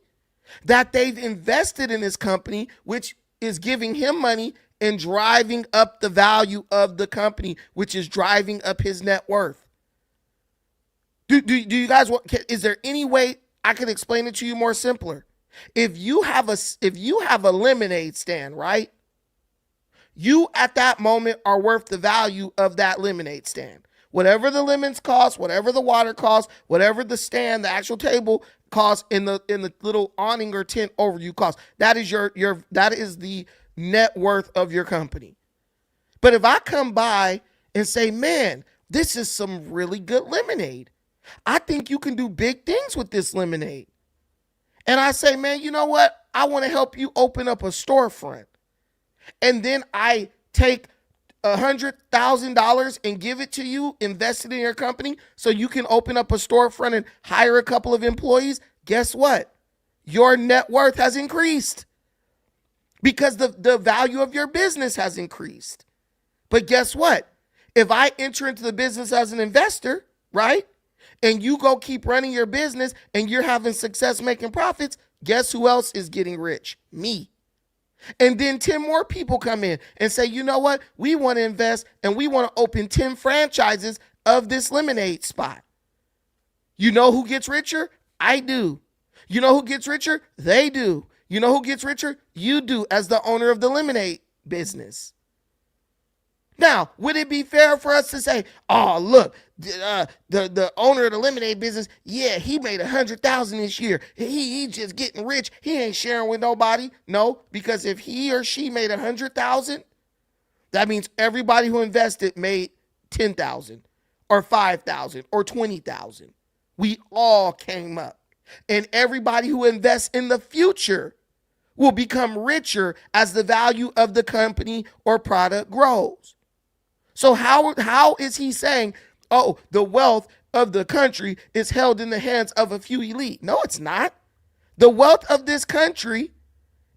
that they've invested in his company, which is giving him money and driving up the value of the company, which is driving up his net worth. Do you guys want? Is there any way I can explain it to you more simpler? If you have a lemonade stand, right? You at that moment are worth the value of that lemonade stand. Whatever the lemons cost, whatever the water costs, whatever the stand, the actual table costs in the little awning or tent over you costs. That is that is the net worth of your company. But if I come by and say, man, this is some really good lemonade. I think you can do big things with this lemonade. And I say, man, you know what? I want to help you open up a storefront. And then I take $100,000 and give it to you, invest it in your company so you can open up a storefront and hire a couple of employees, guess what? Your net worth has increased because the value of your business has increased. But guess what? If I enter into the business as an investor, right, and you go keep running your business and you're having success making profits, guess who else is getting rich? Me. And then 10 more people come in and say, you know what? We want to invest and we want to open 10 franchises of this lemonade spot. You know who gets richer? I do. You know who gets richer? They do. You know who gets richer? You do, as the owner of the lemonade business. Now, would it be fair for us to say, oh, look, the owner of the lemonade business, yeah, he made $100,000 this year. He just getting rich. He ain't sharing with nobody. No, because if he or she made $100,000, that means everybody who invested made $10,000 or $5,000 or $20,000. We all came up. And everybody who invests in the future will become richer as the value of the company or product grows. So how is he saying, oh, the wealth of the country is held in the hands of a few elite? No, it's not. The wealth of this country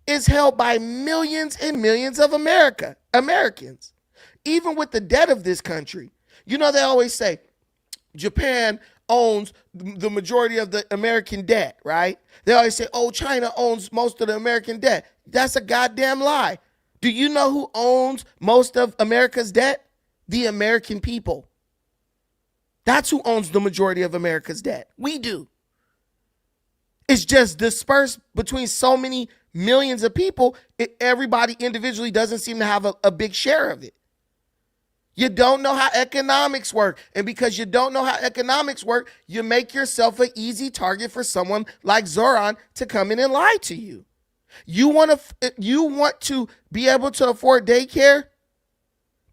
is held by millions and millions of Americans. Even with the debt of this country. You know, they always say Japan owns the majority of the American debt, right? They always say, oh, China owns most of the American debt. That's a goddamn lie. Do you know who owns most of America's debt? The American people. That's who owns the majority of America's debt. We do. It's just dispersed between so many millions of people. Everybody individually doesn't seem to have a big share of it. You don't know how economics work. And because you don't know how economics work, you make yourself an easy target for someone like Zoran to come in and lie to you. You want to be able to afford daycare?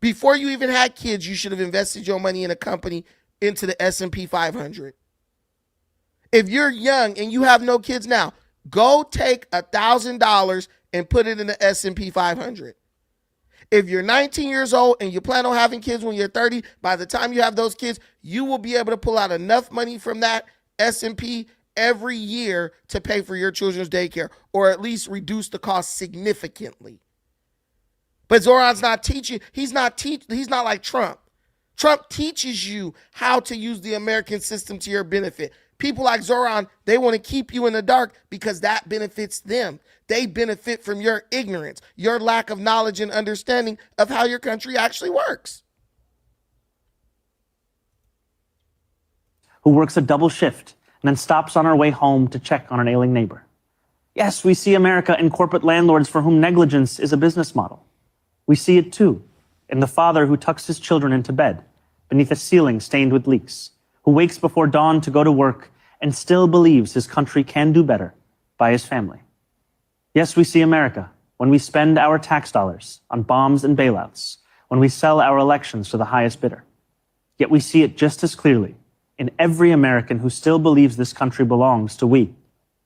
Before you even had kids, you should have invested your money in a company into the S&P 500. If you're young and you have no kids now, go take $1,000 and put it in the S&P 500. If you're 19 years old and you plan on having kids when you're 30, by the time you have those kids, you will be able to pull out enough money from that S&P every year to pay for your children's daycare, or at least reduce the cost significantly. But Zoran's not teaching. He's not like Trump. Trump teaches you how to use the American system to your benefit. People like Zoran, they want to keep you in the dark because that benefits them. They benefit from your ignorance, your lack of knowledge and understanding of how your country actually works. Who works a double shift and then stops on our way home to check on an ailing neighbor. Yes, we see America in corporate landlords for whom negligence is a business model. We see it, too, in the father who tucks his children into bed beneath a ceiling stained with leaks, who wakes before dawn to go to work and still believes his country can do better by his family. Yes, we see America when we spend our tax dollars on bombs and bailouts, when we sell our elections to the highest bidder. Yet we see it just as clearly in every American who still believes this country belongs to we,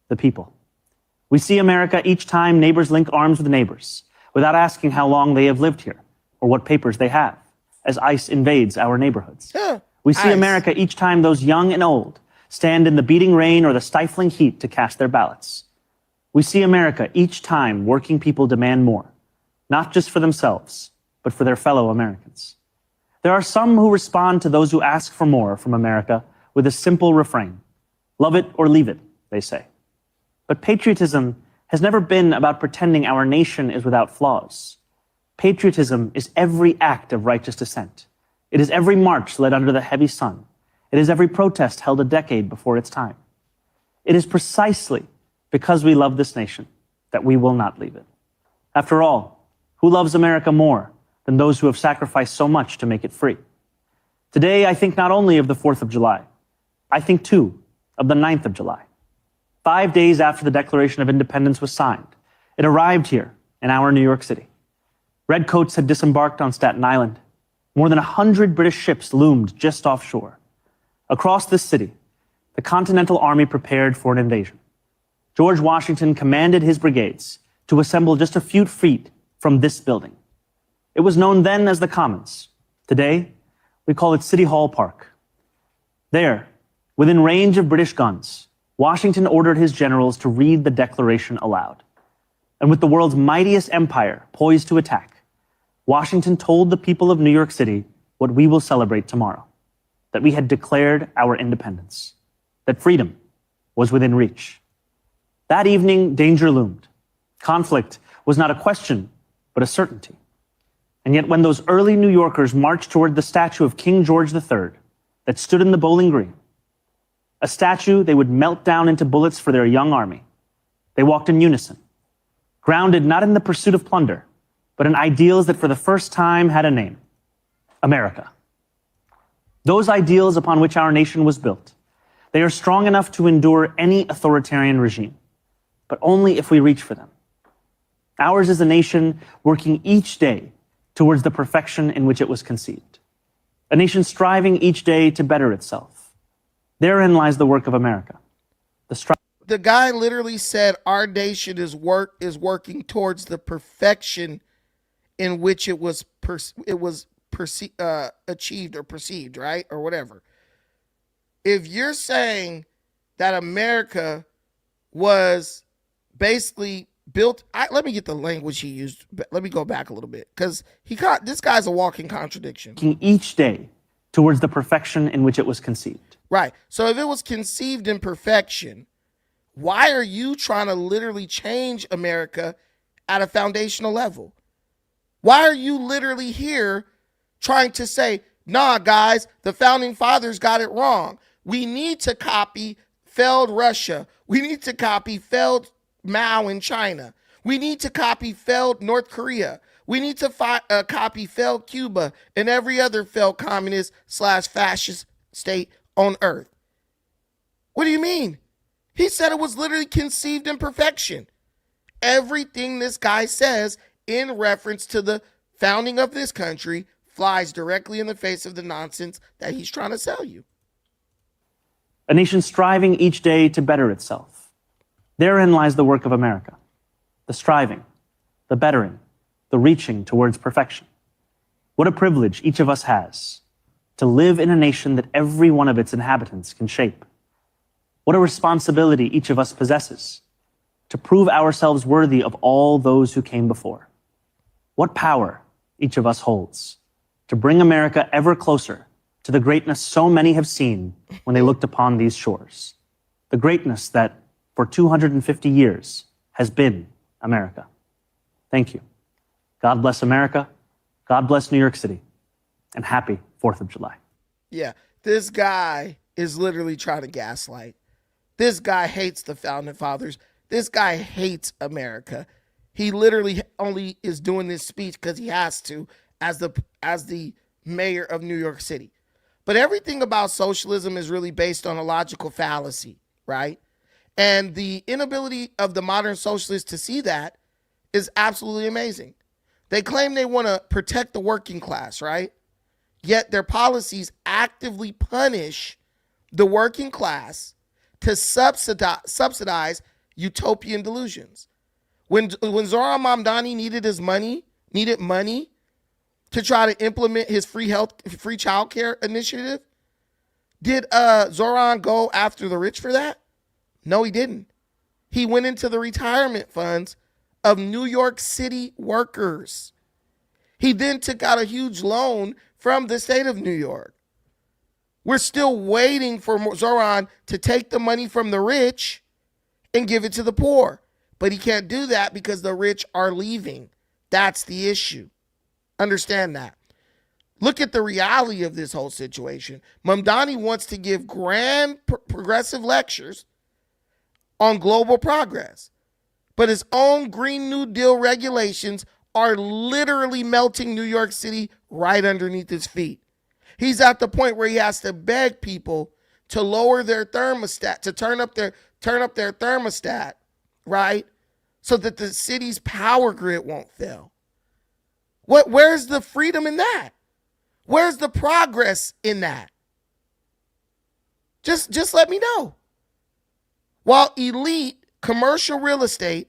the people. We see America each time neighbors link arms with neighbors, without asking how long they have lived here or what papers they have, as ICE invades our neighborhoods. We see America each time those young and old stand in the beating rain or the stifling heat to cast their ballots. We see America each time working people demand more, not just for themselves, but for their fellow Americans. There are some who respond to those who ask for more from America with a simple refrain. Love it or leave it, they say. But patriotism has never been about pretending our nation is without flaws. Patriotism is every act of righteous dissent. It is every march led under the heavy sun. It is every protest held a decade before its time. It is precisely because we love this nation that we will not leave it. After all, who loves America more than those who have sacrificed so much to make it free? Today, I think not only of the 4th of July, I think too of the 9th of July. 5 days after the Declaration of Independence was signed, it arrived here in our New York City. Redcoats had disembarked on Staten Island. More than 100 British ships loomed just offshore. Across this city, the Continental Army prepared for an invasion. George Washington commanded his brigades to assemble just a few feet from this building. It was known then as the Commons. Today, we call it City Hall Park. There, within range of British guns, Washington ordered his generals to read the Declaration aloud. And with the world's mightiest empire poised to attack, Washington told the people of New York City what we will celebrate tomorrow, that we had declared our independence, that freedom was within reach. That evening, danger loomed. Conflict was not a question, but a certainty. And yet when those early New Yorkers marched toward the statue of King George III that stood in the Bowling Green, a statue they would melt down into bullets for their young army, they walked in unison, grounded not in the pursuit of plunder, but in ideals that for the first time had a name: America. Those ideals upon which our nation was built, they are strong enough to endure any authoritarian regime, but only if we reach for them. Ours is a nation working each day towards the perfection in which it was conceived, a nation striving each day to better itself. Therein lies the work of America. The guy literally said our nation is working towards the perfection in which it was achieved or perceived, right? Or whatever. If you're saying that America was basically built, let me get the language he used. Let me go back a little bit, because this guy's a walking contradiction. Each day towards the perfection in which it was conceived. Right. So if it was conceived in perfection, why are you trying to literally change America at a foundational level? Why are you literally here trying to say, nah, guys, the founding fathers got it wrong. We need to copy failed Russia. We need to copy failed Mao in China. We need to copy failed North Korea. We need to copy failed Cuba and every other failed communist/fascist state on earth. What do you mean? He said it was literally conceived in perfection. Everything this guy says in reference to the founding of this country flies directly in the face of the nonsense that he's trying to sell you. A nation striving each day to better itself. Therein lies the work of America. The striving, the bettering, the reaching towards perfection. What a privilege each of us has to live in a nation that every one of its inhabitants can shape. What a responsibility each of us possesses to prove ourselves worthy of all those who came before. What power each of us holds to bring America ever closer to the greatness so many have seen when they looked upon these shores. The greatness that for 250 years has been America. Thank you. God bless America. God bless New York City. And happy 4th of July. Yeah, this guy is literally trying to gaslight. This guy hates the founding fathers. This guy hates America. He literally only is doing this speech because he has to as the mayor of New York City. But everything about socialism is really based on a logical fallacy, right? And the inability of the modern socialists to see that is absolutely amazing. They claim they want to protect the working class, right? Yet their policies actively punish the working class to subsidize utopian delusions. When Zoran Mamdani needed money to try to implement his free childcare initiative, did Zoran go after the rich for that? No, he didn't. He went into the retirement funds of New York City workers. He then took out a huge loan from the state of New York. We're still waiting for Zoran to take the money from the rich and give it to the poor. But he can't do that because the rich are leaving. That's the issue. Understand that. Look at the reality of this whole situation. Mamdani wants to give grand progressive lectures on global progress, but his own Green New Deal regulations are literally melting New York City right underneath his feet. He's at the point where he has to beg people to lower their thermostat, to turn up their thermostat, right? So that the city's power grid won't fail. Where's the freedom in that? Where's the progress in that? Just let me know. While elite commercial real estate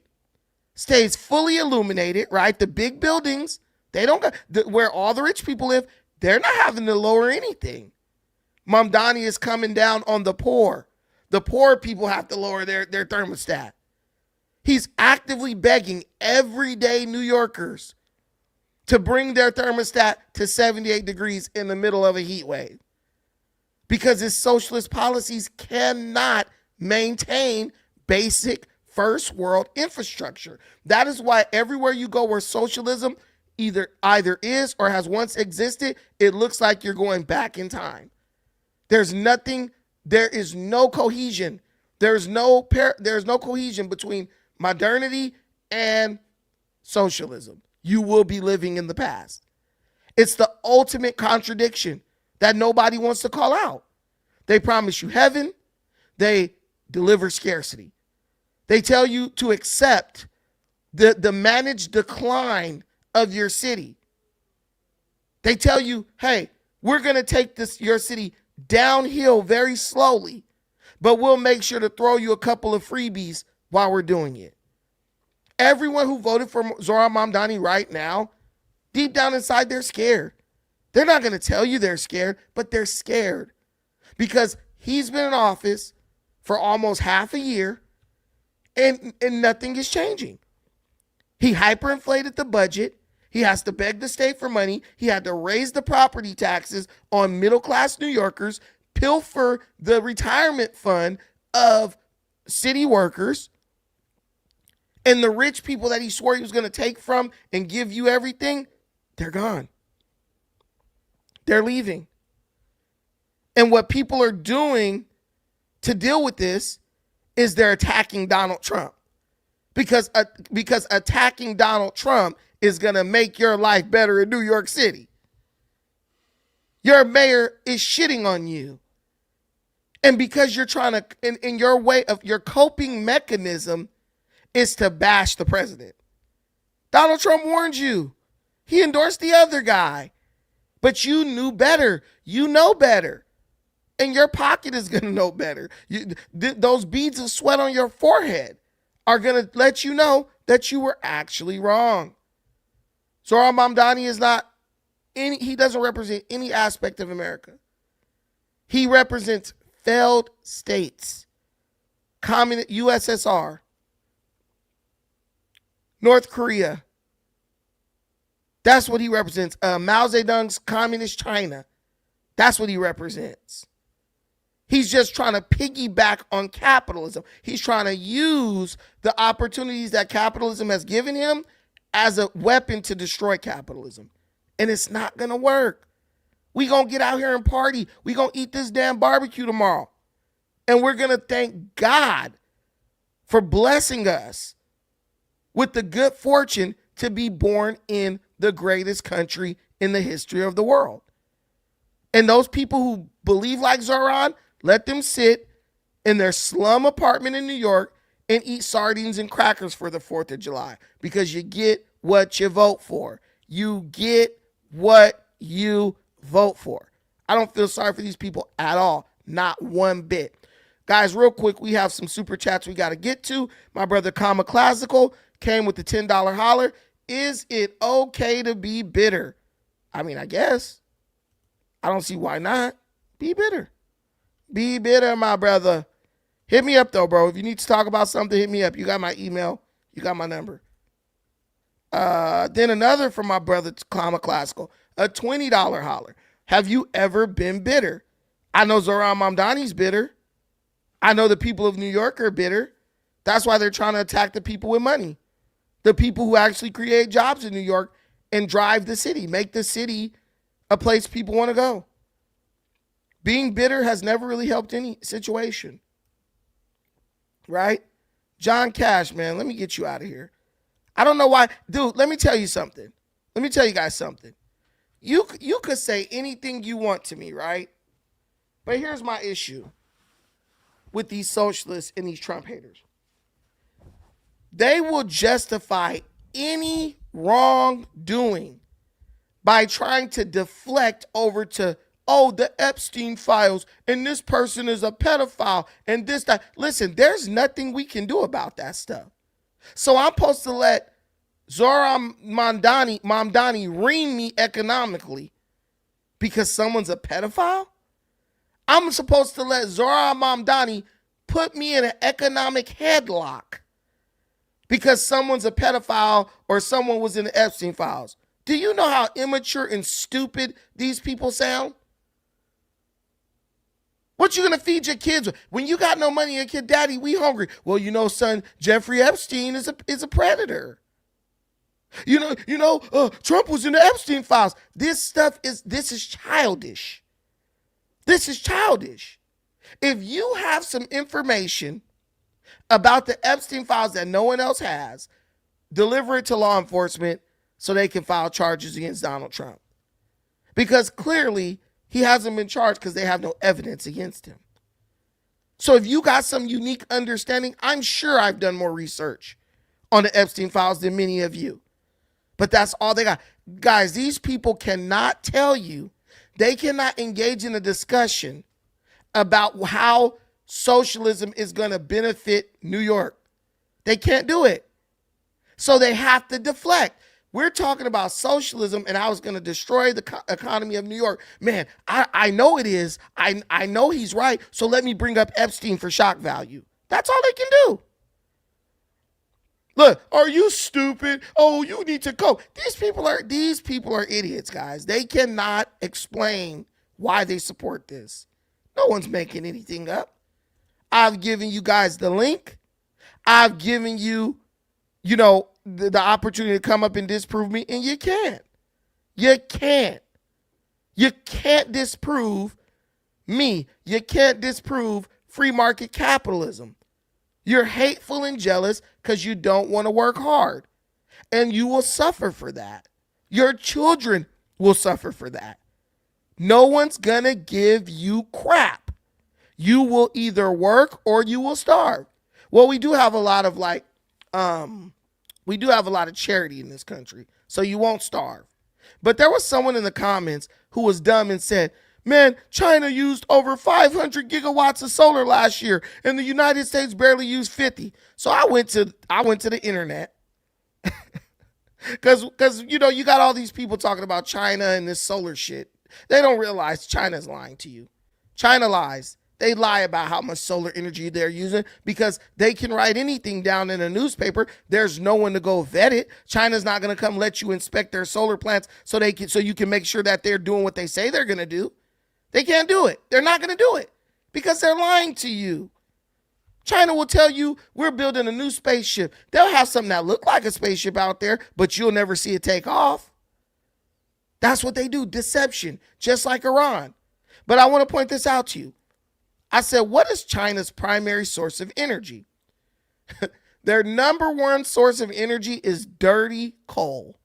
stays fully illuminated, right? The big buildings They don't got where all the rich people live. They're not having to lower anything. Mamdani is coming down on the poor. The poor people have to lower their thermostat. He's actively begging everyday New Yorkers to bring their thermostat to 78 degrees in the middle of a heat wave, because his socialist policies cannot maintain basic first world infrastructure. That is why everywhere you go where socialism either is or has once existed, it looks like you're going back in time. There is no cohesion. There's no cohesion between modernity and socialism. You will be living in the past. It's the ultimate contradiction that nobody wants to call out. They promise you heaven. They deliver scarcity. They tell you to accept the managed decline of your city. They tell you, hey, we're going to take your city downhill very slowly, but we'll make sure to throw you a couple of freebies while we're doing it. Everyone who voted for Zoran Mamdani right now, deep down inside, they're scared. They're not going to tell you they're scared, but they're scared because he's been in office for almost half a year and nothing is changing. He hyperinflated the budget. He has to beg the state for money. He had to raise the property taxes on middle-class New Yorkers, pilfer the retirement fund of city workers, and the rich people that he swore he was going to take from and give you everything, they're gone. They're leaving. And what people are doing to deal with this is they're attacking Donald Trump. Because attacking Donald Trump is going to make your life better in New York City. Your mayor is shitting on you. And because you're trying to, in your way of your coping mechanism is to bash the president. Donald Trump warned you. He endorsed the other guy. But you knew better. You know better. And your pocket is going to know better. Those beads of sweat on your forehead are going to let you know that you were actually wrong. Zoran Mamdani he doesn't represent any aspect of America. He represents failed states, communist USSR, North Korea. That's what he represents. Mao Zedong's communist China. That's what he represents. He's just trying to piggyback on capitalism. He's trying to use the opportunities that capitalism has given him as a weapon to destroy capitalism. And it's not going to work. We going to get out here and party. We going to eat this damn barbecue tomorrow. And we're going to thank God for blessing us with the good fortune to be born in the greatest country in the history of the world. And those people who believe like Zoran, let them sit in their slum apartment in New York and eat sardines and crackers for the 4th of July because you get what you vote for. You get what you vote for. I don't feel sorry for these people at all. Not one bit. Guys, real quick, we have some super chats we got to get to. My brother, Comma Classical, came with the $10 holler. Is it okay to be bitter? I mean, I guess. I don't see why not. Be bitter. Be bitter, my brother. Hit me up, though, bro. If you need to talk about something, hit me up. You got my email. You got my number. Then another from my brother, Comma Classical, a $20 holler. Have you ever been bitter? I know Zoran Mamdani's bitter. I know the people of New York are bitter. That's why they're trying to attack the people with money. The people who actually create jobs in New York and drive the city, make the city a place people want to go. Being bitter has never really helped any situation. Right? John Cash, man, let me get you out of here. I don't know why. Dude, let me tell you something. Let me tell you guys something. You could say anything you want to me, right? But here's my issue with these socialists and these Trump haters. They will justify any wrongdoing by trying to deflect over to, oh, the Epstein files, and this person is a pedophile, and that. Listen, there's nothing we can do about that stuff. So I'm supposed to let Zoran Mamdani reamed me economically because someone's a pedophile? I'm supposed to let Zoran Mamdani put me in an economic headlock because someone's a pedophile or someone was in the Epstein files. Do you know how immature and stupid these people sound? What you gonna feed your kids when you got no money? Your kid, daddy, we hungry. Well, you know, son, Jeffrey Epstein is a predator. Trump was in the Epstein files. This is childish. This is childish. If you have some information about the Epstein files that no one else has, deliver it to law enforcement so they can file charges against Donald Trump. Because clearly he hasn't been charged because they have no evidence against him. So if you got some unique understanding, I'm sure I've done more research on the Epstein files than many of you. But that's all they got. Guys, these people cannot tell you, they cannot engage in a discussion about how socialism is going to benefit New York. They can't do it. So they have to deflect. We're talking about socialism and how it's going to destroy the economy of New York. Man, I know it is. I know he's right. So let me bring up Epstein for shock value. That's all they can do. Look, are you stupid? Oh, you need to go. These people are idiots, guys. They cannot explain why they support this. No one's making anything up. I've given you guys the link. I've given you, the opportunity to come up and disprove me, and you can't. You can't. You can't disprove me. You can't disprove free market capitalism. You're hateful and jealous because you don't want to work hard. And you will suffer for that. Your children will suffer for that. No one's going to give you crap. You will either work or you will starve. Well, we do have a lot of charity in this country, so you won't starve. But there was someone in the comments who was dumb and said, man, China used over 500 gigawatts of solar last year, and the United States barely used 50. So I went to the internet because you got all these people talking about China and this solar shit. They don't realize China's lying to you. China lies. They lie about how much solar energy they're using because they can write anything down in a newspaper. There's no one to go vet it. China's not going to come let you inspect their solar plants so you can make sure that they're doing what they say they're going to do. They can't do it. They're not going to do it because they're lying to you. China will tell you we're building a new spaceship. They'll have something that look like a spaceship out there, but you'll never see it take off. That's what they do, deception, just like Iran. But I want to point this out to you. I said, what is China's primary source of energy? Their number one source of energy is dirty coal.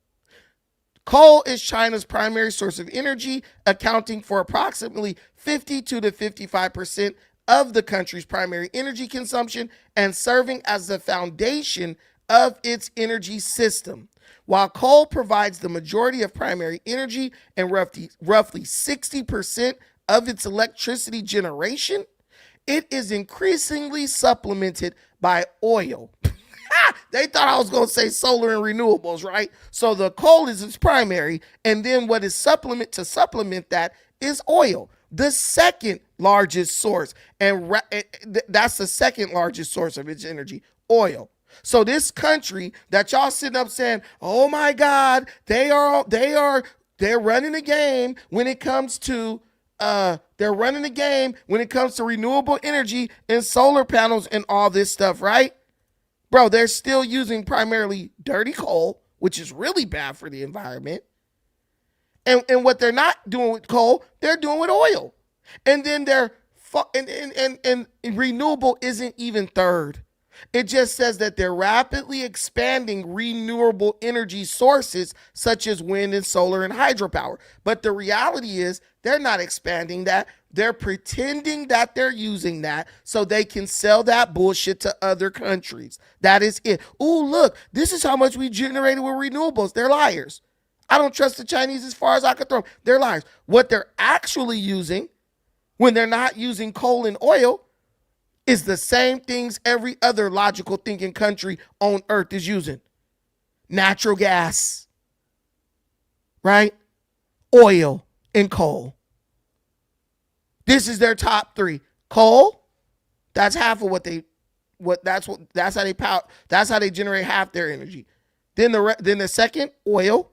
Coal is China's primary source of energy, accounting for approximately 52 to 55% of the country's primary energy consumption and serving as the foundation of its energy system. While coal provides the majority of primary energy and roughly 60% of its electricity generation, it is increasingly supplemented by oil. They thought I was going to say solar and renewables, right? So the coal is its primary, and then what is supplement that is oil, the second largest source, and that's the second largest source of its energy, oil. So this country that y'all sitting up saying, "Oh my God, they're running the game when it comes to renewable energy and solar panels and all this stuff," right? Bro, they're still using primarily dirty coal, which is really bad for the environment. And what they're not doing with coal, they're doing with oil. And then and renewable isn't even third. It just says that they're rapidly expanding renewable energy sources such as wind and solar and hydropower. But the reality is they're not expanding that. They're pretending that they're using that so they can sell that bullshit to other countries. That is it. Ooh, look, this is how much we generated with renewables. They're liars. I don't trust the Chinese as far as I could throw them. They're liars. What they're actually using when they're not using coal and oil is the same things every other logical thinking country on earth is using. natural gas, right? Oil and coal. This is their top three. Coal, that's half of that's how they generate half their energy. Then the second, oil,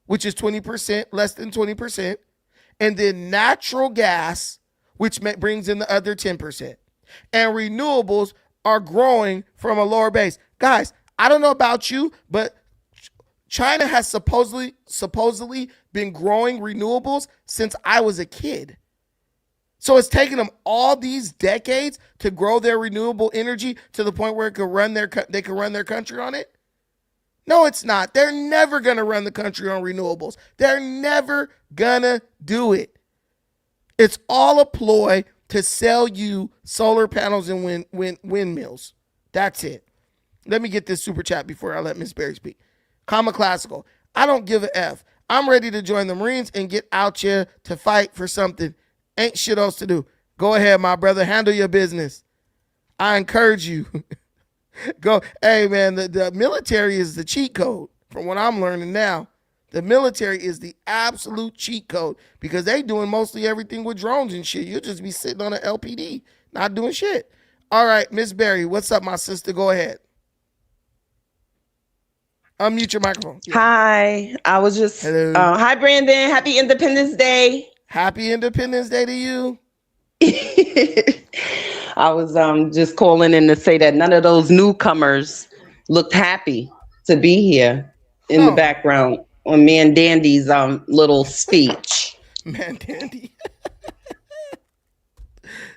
which is 20%, less than 20%, and then natural gas, which brings in the other 10%. And renewables are growing from a lower base. Guys, I don't know about you, but China has supposedly been growing renewables since I was a kid. So it's taken them all these decades to grow their renewable energy to the point where they can run their country on it. No, it's not. They're never going to run the country on renewables. They're never going to do it. It's all a ploy to sell you solar panels and windmills. That's it. Let me get this super chat before I let Miss Berry speak. Comma Classical. I don't give a F. I'm ready to join the Marines and get out here to fight for something. Ain't shit else to do. Go ahead, my brother. Handle your business. I encourage you. Go. Hey, man, the military is the cheat code from what I'm learning now. The military is the absolute cheat code because they doing mostly everything with drones and shit. You'll just be sitting on an LPD, not doing shit. All right, Miss Berry, what's up, my sister? Go ahead. Unmute your microphone. Yeah. Hi. I was just, hi, Brandon. Happy Independence Day. Happy Independence Day to you. I was just calling in to say that none of those newcomers looked happy to be here in the background on Mamdani's little speech. Mamdani.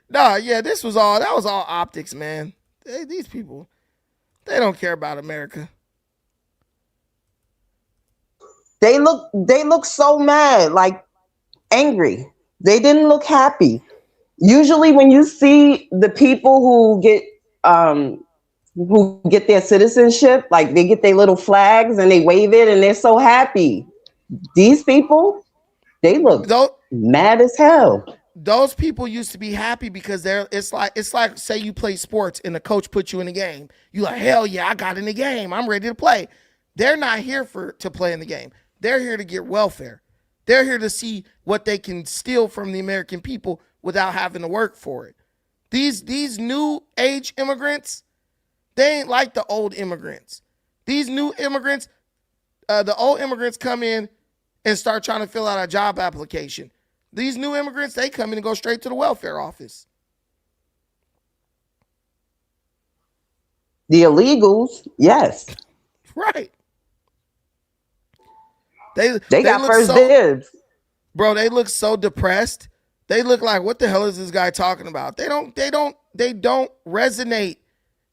Nah, yeah, that was all optics, man. These people, they don't care about America. They look so mad, like angry. They didn't look happy. Usually when you see the people who get their citizenship, like they get their little flags and they wave it and they're so happy. These people, they look mad as hell. Those people used to be happy because it's like say you play sports and the coach puts you in a game. You like, hell yeah, I got in the game. I'm ready to play. They're not here to play in the game. They're here to get welfare. They're here to see what they can steal from the American people without having to work for it. These new age immigrants, they ain't like the old immigrants. These new immigrants, the old immigrants come in and start trying to fill out a job application. These new immigrants, they come in and go straight to the welfare office. The illegals, yes. Right. They got first dibs. Bro, they look so depressed. They look like, what the hell is this guy talking about? They don't resonate.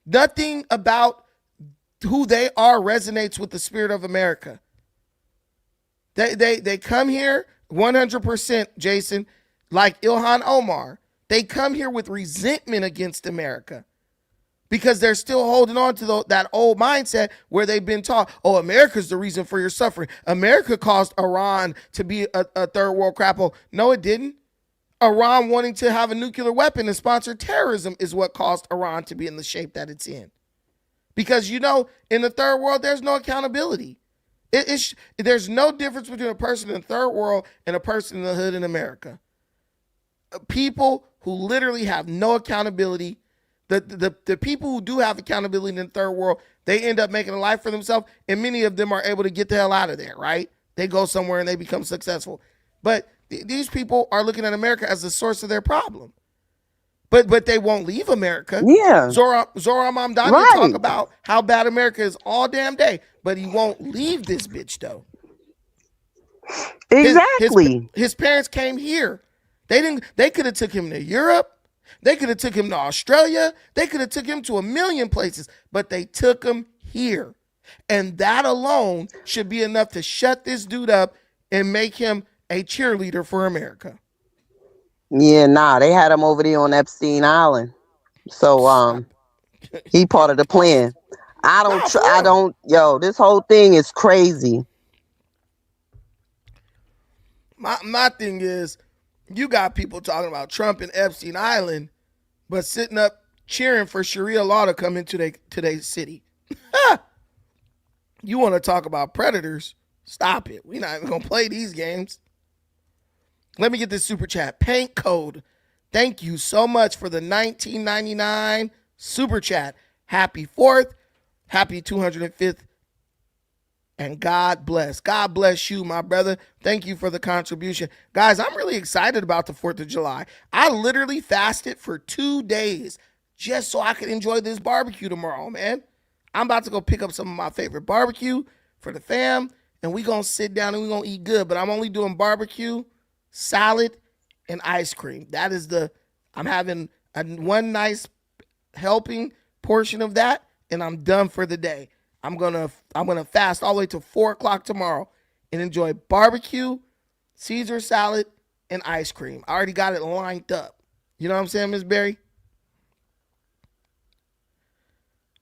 Nothing about who they are resonates with the spirit of America. They come here 100%, Jason, like Ilhan Omar. They come here with resentment against America because they're still holding on to that old mindset where they've been taught, oh, America's the reason for your suffering. America caused Iran to be a third world crap hole. No, it didn't. Iran wanting to have a nuclear weapon and sponsor terrorism is what caused Iran to be in the shape that it's in. Because, in the third world, there's no accountability. There's no difference between a person in the third world and a person in the hood in America. People who literally have no accountability. The people who do have accountability in the third world, they end up making a life for themselves, and many of them are able to get the hell out of there, right? They go somewhere and they become successful. But these people are looking at America as the source of their problem. But they won't leave America. Yeah. Zoran Mamdani will talk about how bad America is all damn day, but he won't leave this bitch though. Exactly. His parents came here. They could have took him to Europe. They could have took him to Australia. They could have took him to a million places, but they took him here. And that alone should be enough to shut this dude up and make him a cheerleader for America. Yeah, they had him over there on Epstein Island. So he part of the plan. This whole thing is crazy. My thing is, you got people talking about Trump and Epstein Island, but sitting up cheering for Sharia law to come into today's city. You want to talk about predators? Stop it. We're not even going to play these games. Let me get this super chat. Paint Code. Thank you so much for the $19.99 super chat. Happy 4th. Happy 205th. And God bless. God bless you, my brother. Thank you for the contribution. Guys, I'm really excited about the 4th of July. I literally fasted for 2 days just so I could enjoy this barbecue tomorrow, man. I'm about to go pick up some of my favorite barbecue for the fam, and we going to sit down and we going to eat good. But I'm only doing barbecue, salad, and ice cream. That is I'm having one nice helping portion of that, and I'm done for the day. I'm gonna fast all the way to 4 o'clock tomorrow and enjoy barbecue, Caesar salad, and ice cream. I already got it lined up. You know what I'm saying, Miss Berry?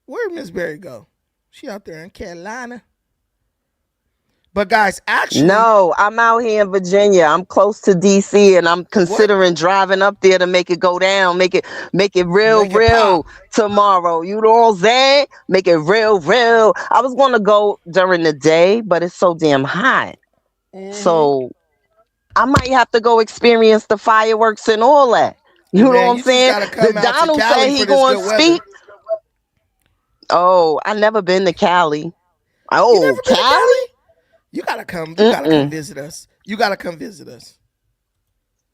Where'd Miss Berry go? She out there in Carolina. But guys, actually, No, I'm out here in Virginia. I'm close to DC, and I'm considering driving up there to make it go down, make it real tomorrow. You know what I'm saying? Make it real. I was gonna go during the day, but it's so damn hot. So I might have to go experience the fireworks and all that. You know what I'm saying? The Donald said he gonna speak. Oh, I never been to Cali. Oh, you never been to Cali? You gotta come. You gotta come visit us.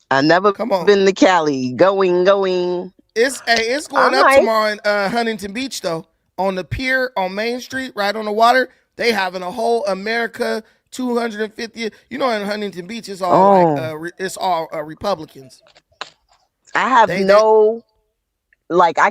I never been to Cali. Going. It's going up tomorrow in Huntington Beach though. On the pier on Main Street, right on the water. They having a whole America 250th. You know, in Huntington Beach, it's all Republicans. I have I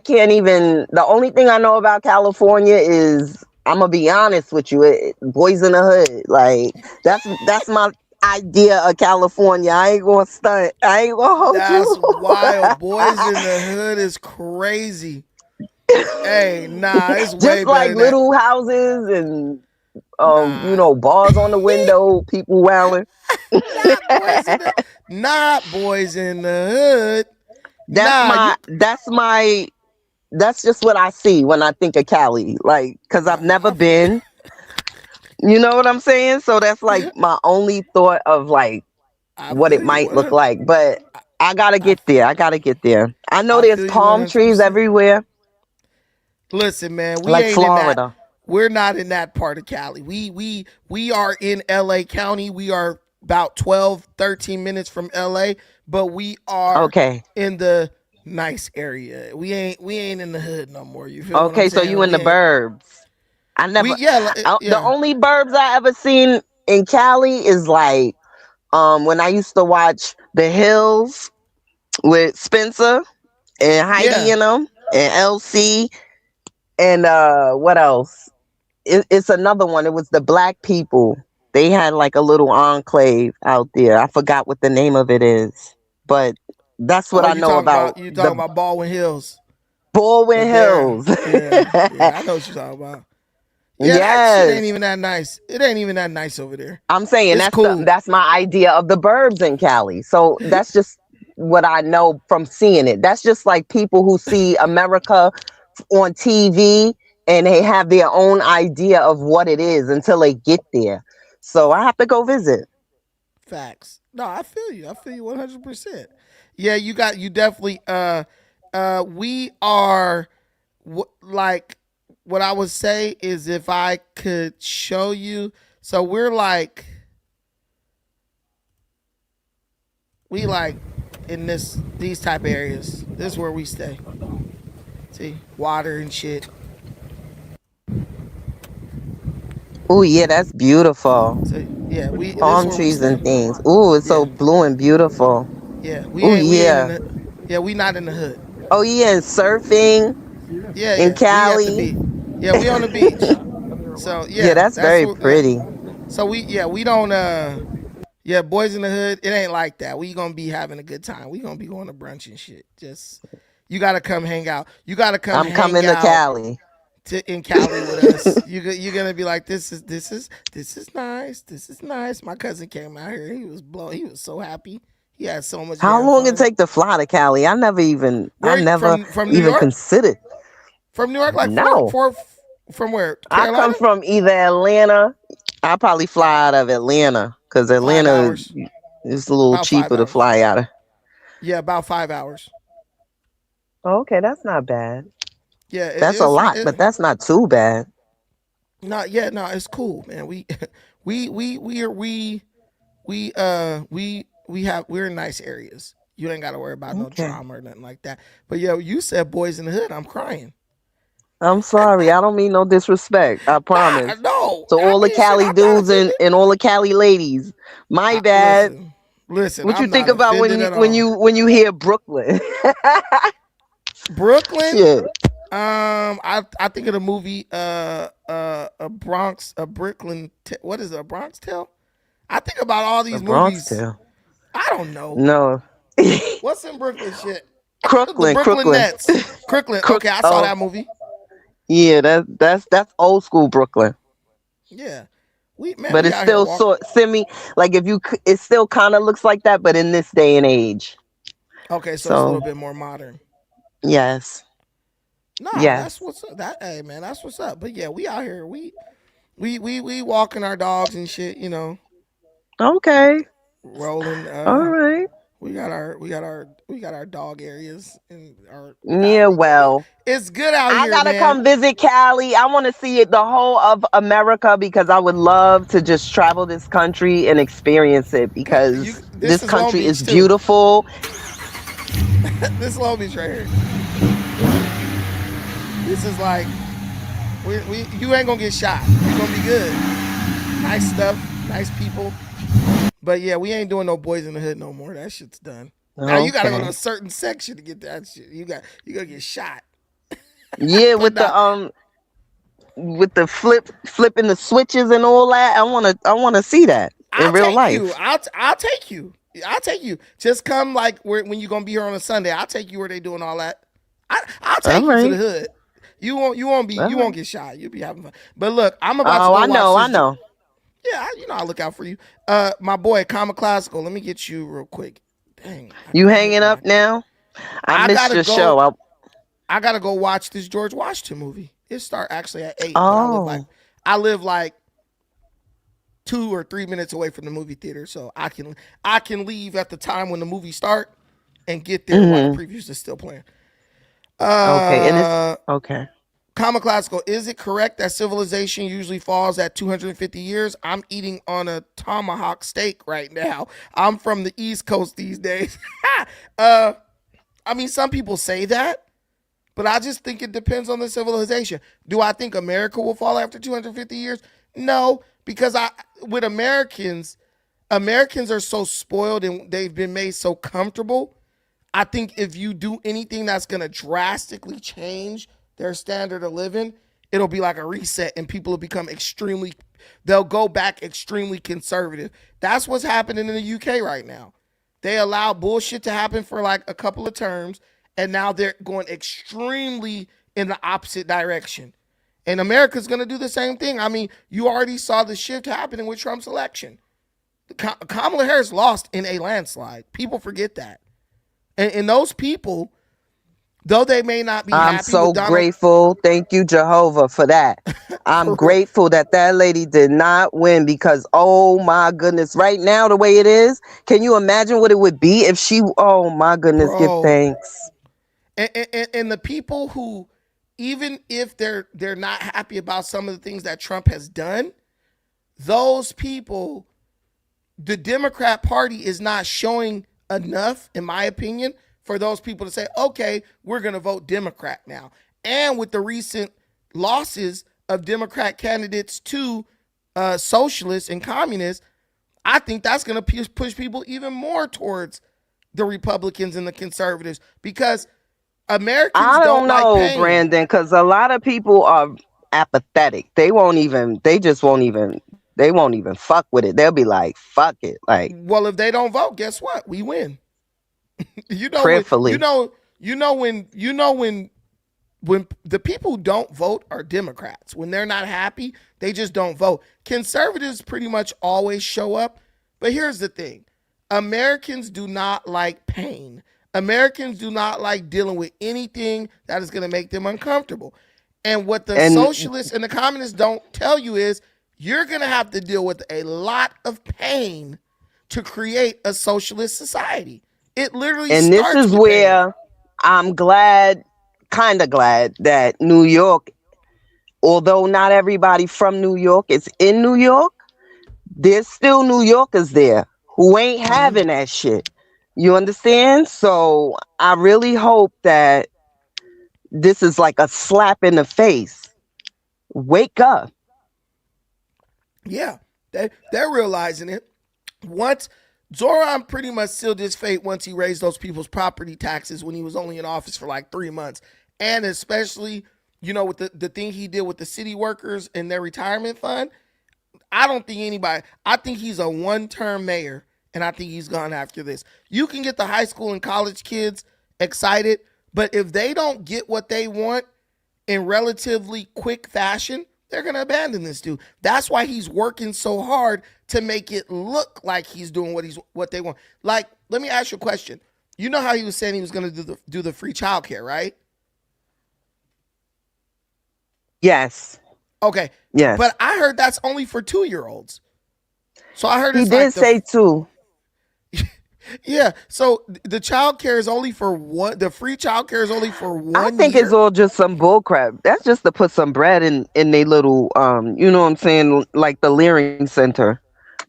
can't even. The only thing I know about California is, I'm gonna be honest with you, boys in the hood. Like that's my idea of California. I ain't gonna stunt. I ain't gonna hold you. That's wild. Boys in the hood is crazy. Hey, nah, it's way just like better little houses and bars on the window, people wailing. Not boys in the hood. That's just what I see when I think of Cali. Like, because I've never been. You know what I'm saying? So that's like my only thought of like what it might look like. But I gotta get there. I know there's palm trees everywhere. Listen, man, we like ain't Florida. We're not in that part of Cali. We are in LA County. We are about 12, 13 minutes from LA, but we are in the nice area. We ain't in the hood no more. You feel what I'm so saying? you in the burbs. I never the only burbs I ever seen in Cali is like when I used to watch The Hills with Spencer and Heidi and them and LC and what else? It's another one. It was the black people. They had like a little enclave out there. I forgot what the name of it is, but that's what I know about. You talking about Baldwin Hills? Baldwin Hills. Yeah, I know what you're talking about. Yeah, yes. It ain't even that nice. It ain't even that nice over there. I'm saying that's cool. That's my idea of the burbs in Cali. So that's just what I know from seeing it. That's just like people who see America on TV and they have their own idea of what it is until they get there. So I have to go visit. Facts. No, I feel you. 100%. Yeah, you definitely we are like, what I would say is, if I could show you, so we like in these type of areas. This is where we stay. See, water and shit. Oh yeah, that's beautiful. So, yeah, palm trees and things. Ooh, it's so blue and beautiful. Yeah, we not in the hood. Oh yeah, and surfing. Yeah, in Cali. We on the beach. So yeah, that's very pretty. So we don't boys in the hood, it ain't like that. We gonna be having a good time. We gonna be going to brunch and shit. Just, you gotta come hang out. You gotta come. I'm coming to Cali. In Cali with us. You're gonna be like, this is nice. This is nice. My cousin came out here. He was so happy. He had so much. How long it take to fly to Cali? I never even from New York? considered. From New York, like From where? I Carolina? come from either Atlanta. I'll probably fly out of Atlanta because 5 Atlanta hours. is a little About 5 cheaper to hours. fly out of. Yeah, about 5 hours. Oh, okay, that's not bad. Yeah, That's a lot, but that's not too bad. not yeah, no, it's cool, man. We we are we're in nice areas. You ain't got to worry about no Okay. drama or nothing like that. But yo, you said boys in the hood. I'm crying. I'm sorry. I don't mean no disrespect. I Nah, promise. no. To I all the mean, shit. Cali I'm not dudes offended. and all the Cali ladies. My bad. Listen. What you I'm think not about offended at when all. you hear Brooklyn? Brooklyn. Shit. I think of the movie a Brooklyn. What is it, a Bronx Tale? I think about all A these Bronx movies. Tale. I don't know No. what's in Brooklyn shit. The Crooklyn, Brooklyn Crooklyn. Nets. Crooklyn. Okay, I saw Oh, that movie. yeah, that's old school Brooklyn. Yeah, But we it's out here still walking. sort semi like it still kind of looks like that, but in this day and age. Okay, so it's a So little bit more modern. yes, Nah, that's yes. what's up. Hey man, that's what's up. But yeah, we out here. We walking our dogs and shit. Okay, Rolling. all right. We got our dog areas and our Yeah, well, it's good out I here, gotta man. come visit Cali. I want to see it, the whole of America, because I would love to just travel this country and experience it because This this is Long country is Beach too. beautiful. This is Long Beach right here. This is like you ain't gonna get shot. You're gonna be good. Nice stuff, nice people. But yeah, we ain't doing no boys in the hood no more. That shit's done. Now you gotta go to Okay. a certain section to get that shit. You gotta get shot. Yeah, But nah, with the flipping the switches and all that. I wanna see that in I'll real take you. life. I'll take you. I'll take you. Just come like when you gonna be here on a Sunday. I'll take you where they doing all that. I'll All take you to the right. hood. All You won't right. get shot. You'll be having fun. But look, I'm about to Oh, go I watch know, I this. know. Yeah, I'll look out for you. My boy, Comma Classical. Let me get you real quick. Dang, I You didn't hit hanging my. up now? I I missed gotta your go. show. I gotta go watch this George Washington movie. It start actually at 8, but Oh. I live like 2 or 3 minutes away from the movie theater, so I can leave at the time when the movie start and get there while the Hmm. previews are still playing. Okay, and it's Uh, okay. Comma Classical. Is it correct that civilization usually falls at 250 years? I'm eating on a tomahawk steak right now. I'm from the East Coast these days. I mean, some people say that, but I just think it depends on the civilization. Do I think America will fall after 250 years? No, because with Americans are so spoiled and they've been made so comfortable. I think if you do anything that's going to drastically change their standard of living, it'll be like a reset and people will become they'll go back extremely conservative. That's what's happening in the UK right now. They allow bullshit to happen for like a couple of terms, and now they're going extremely in the opposite direction. And America's going to do the same thing. I mean, you already saw the shift happening with Trump's election. Kamala Harris lost in a landslide. People forget that. And those people, though they may not be I'm happy with so Donald, grateful. Thank you, Jehovah, for that. I'm for real, grateful that lady did not win because, oh my goodness, right now, the way it is, can you imagine what it would be if she, oh my goodness, give bro. thanks. And the people who, even if they're not happy about some of the things that Trump has done, those people, the Democrat Party is not showing enough, in my opinion, for those people to say, okay, we're going to vote Democrat now. And with the recent losses of Democrat candidates to socialists and communists, I think that's going to push people even more towards the Republicans and the conservatives because Americans I don't don't like know, pain. Brandon, because a lot of people are apathetic. They won't even fuck with it. They'll be like, fuck it. Like, Well, if they don't vote, guess what? We win. you know when you prayerfully. know you know when the people who don't vote are Democrats. When they're not happy, they just don't vote. Conservatives pretty much always show up. But here's the thing. Americans do not like pain. Americans do not like dealing with anything that is going to make them uncomfortable. And what the socialists and the communists don't tell you is you're going to have to deal with a lot of pain to create a socialist society. It literally and starts this is with where pain. I'm kind of glad that New York, although not everybody from New York is in New York, there's still New Yorkers there who ain't having that shit. You understand? So I really hope that this is like a slap in the face. Wake up. Yeah, they're realizing it. Once Zoran pretty much sealed his fate once he raised those people's property taxes when he was only in office for like 3 months. And especially, with the thing he did with the city workers and their retirement fund, I think he's a one-term mayor, and I think he's gone after this. You can get the high school and college kids excited, but if they don't get what they want in relatively quick fashion, they're going to abandon this dude. That's why he's working so hard to make it look like he's doing what they want. Like, let me ask you a question. You know how he was saying he was going to do the free childcare, right? Yes. Okay. Yes. But I heard that's only for 2-year-olds. So I heard he did say 2. Yeah. So the child care is only for one. The free child care is only for 1 I think year? it's all just some bullcrap. That's just to put some bread in their little you know what I'm saying, like the Leering Center.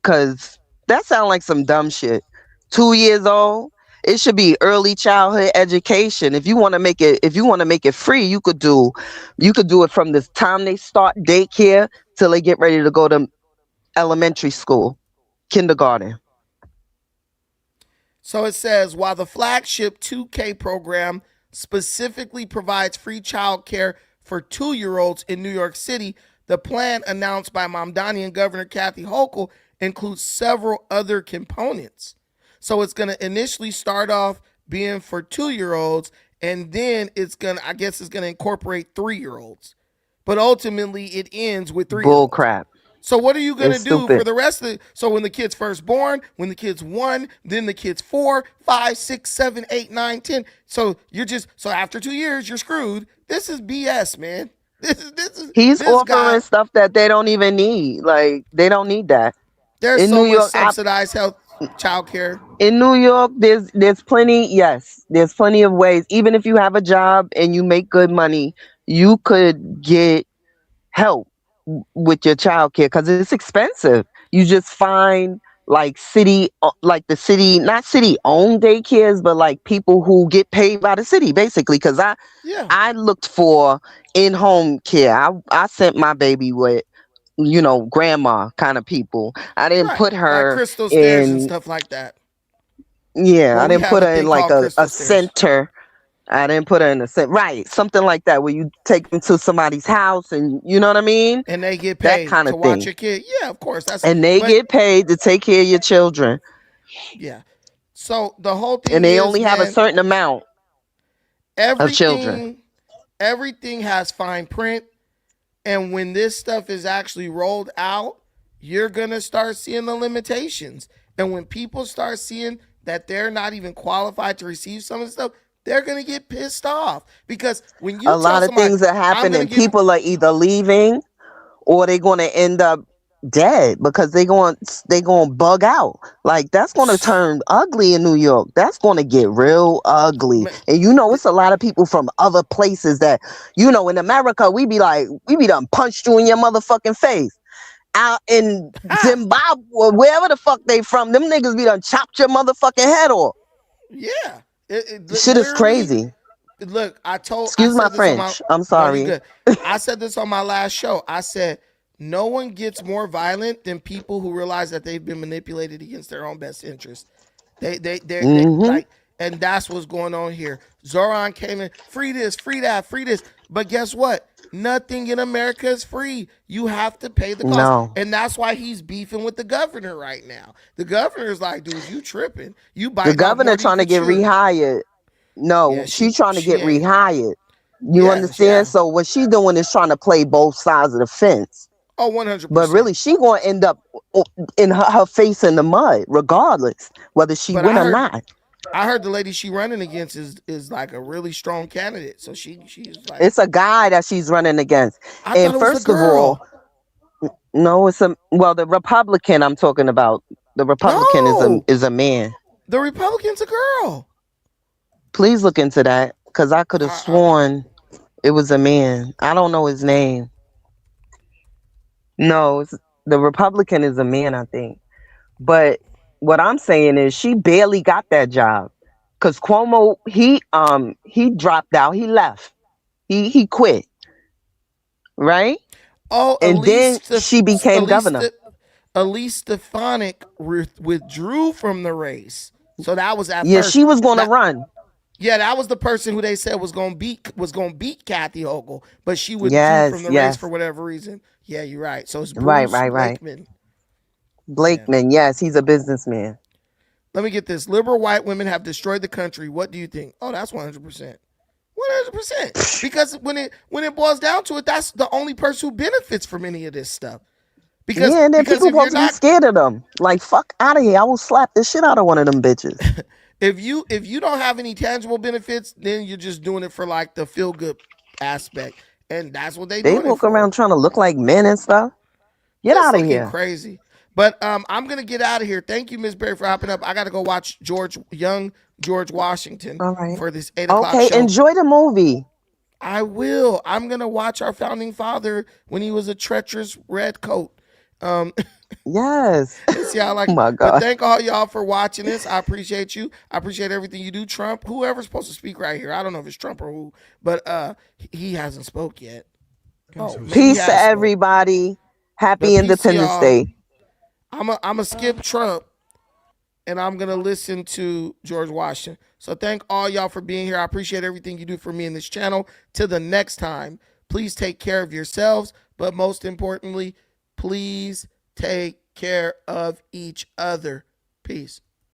Cause that sounds like some dumb shit. 2 years old. It should be early childhood education. If you want to make it free, you could do it from the time they start daycare till they get ready to go to elementary school, kindergarten. So it says, while the flagship 2K program specifically provides free child care for 2-year-olds in New York City, the plan announced by Mamdani and Governor Kathy Hochul includes several other components. So it's going to initially start off being for 2-year-olds, and then it's going to incorporate 3-year-olds. But ultimately it ends with 3-year-olds. Bullcrap. So what are you going to do for the rest of it? So when the kid's first born, when the kid's 1, then the kid's 4, 5, 6, 7, 8, 9, 10. So so after 2 years, you're screwed. This is BS, man. He's offering stuff that they don't even need. Like, they don't need that. There's in so New much York, subsidized health child care. In New York, there's plenty, yes. There's plenty of ways. Even if you have a job and you make good money, you could get help with your child care because it's expensive. You just find like the city, not city owned daycares, but like people who get paid by the city, basically. Because I looked for in-home care. I sent my baby with grandma kind of people. I didn't put her like crystal stairs and stuff like that. Yeah, I didn't put her in like a center. I didn't put her in a center. Right, something like that where you take them to somebody's house and you know what I mean? And they get paid that kind of to watch your kid. Yeah, of course. And they get paid to take care of your children. Yeah. So the whole thing and they only have a certain amount of children. Everything has fine print. And when this stuff is actually rolled out, you're going to start seeing the limitations. And when people start seeing that they're not even qualified to receive some of the stuff, they're going to get pissed off. Because when you a lot of things are happening, people are either leaving or they're going to end up dead because they're going to bug out. Like, that's going to turn ugly in New York. That's going to get real ugly. And it's a lot of people from other places that, in America, we be done punched you in your motherfucking face. Out in Zimbabwe, wherever the fuck they from, them niggas be done chopped your motherfucking head off. Yeah. Shit is crazy. Look, Excuse my French. I'm sorry. No, I said this on my last show. I said, no one gets more violent than people who realize that they've been manipulated against their own best interest. They like, and that's what's going on here. Zoran came in, free this, free that, free this. But guess what? Nothing in America is free. You have to pay the cost. No. And that's why he's beefing with the governor right now. The governor's like, dude, you tripping. The governor trying to get rehired. No, yeah, she's trying to get rehired. You understand? So what she's doing is trying to play both sides of the fence. Oh, 100%. But really, she going to end up in her face in the mud, regardless, whether she win or not. I heard the lady she running against is like a really strong candidate. So she's like, It's a guy that she's running against. I And thought it was a first of all, girl. no, the Republican I'm talking about. The Republican No, is a man. the Republican's a girl. Please look into that, because I could have sworn it was a man. I don't know his name. No, the Republican is a man, I think. But what I'm saying is she barely got that job, because Cuomo, he dropped out. He left. He quit. Right? Oh, And then she became governor. Elise Stefanik withdrew from the race. So that was at Yeah, first. she was going to run. Yeah, that was the person who they said was going to beat Kathy Hochul, but she withdrew from the race for whatever reason. Yeah, you're right. So it's Bruce Blakeman. Blakeman, yes, he's a businessman. Let me get this. Liberal white women have destroyed the country. What do you think? Oh, that's 100%. 100%. Because when it boils down to it, that's the only person who benefits from any of this stuff. Because, and then people supposed to be scared of them. Like, fuck out of here. I will slap the shit out of one of them bitches. If you don't have any tangible benefits, then you're just doing it for like the feel good aspect, and that's what they walk around trying to look like men and stuff. Get out of here. Crazy. But I'm gonna get out of here. Thank you, Ms. Berry, for hopping up. I got to go watch George Washington for this 8 o'clock show. Okay, enjoy the movie. I will. I'm gonna watch our founding father when he was a treacherous redcoat. Yes. See, I like. Oh my God. But thank all y'all for watching this. I appreciate you. I appreciate everything you do. Trump, whoever's supposed to speak right here. I don't know if it's Trump or who, but he hasn't spoke yet. Peace to everybody. Happy Independence Day. I'm a skip Trump, and I'm gonna listen to George Washington. So thank all y'all for being here. I appreciate everything you do for me in this channel. Till the next time, please take care of yourselves, but most importantly, please take care of each other. Peace.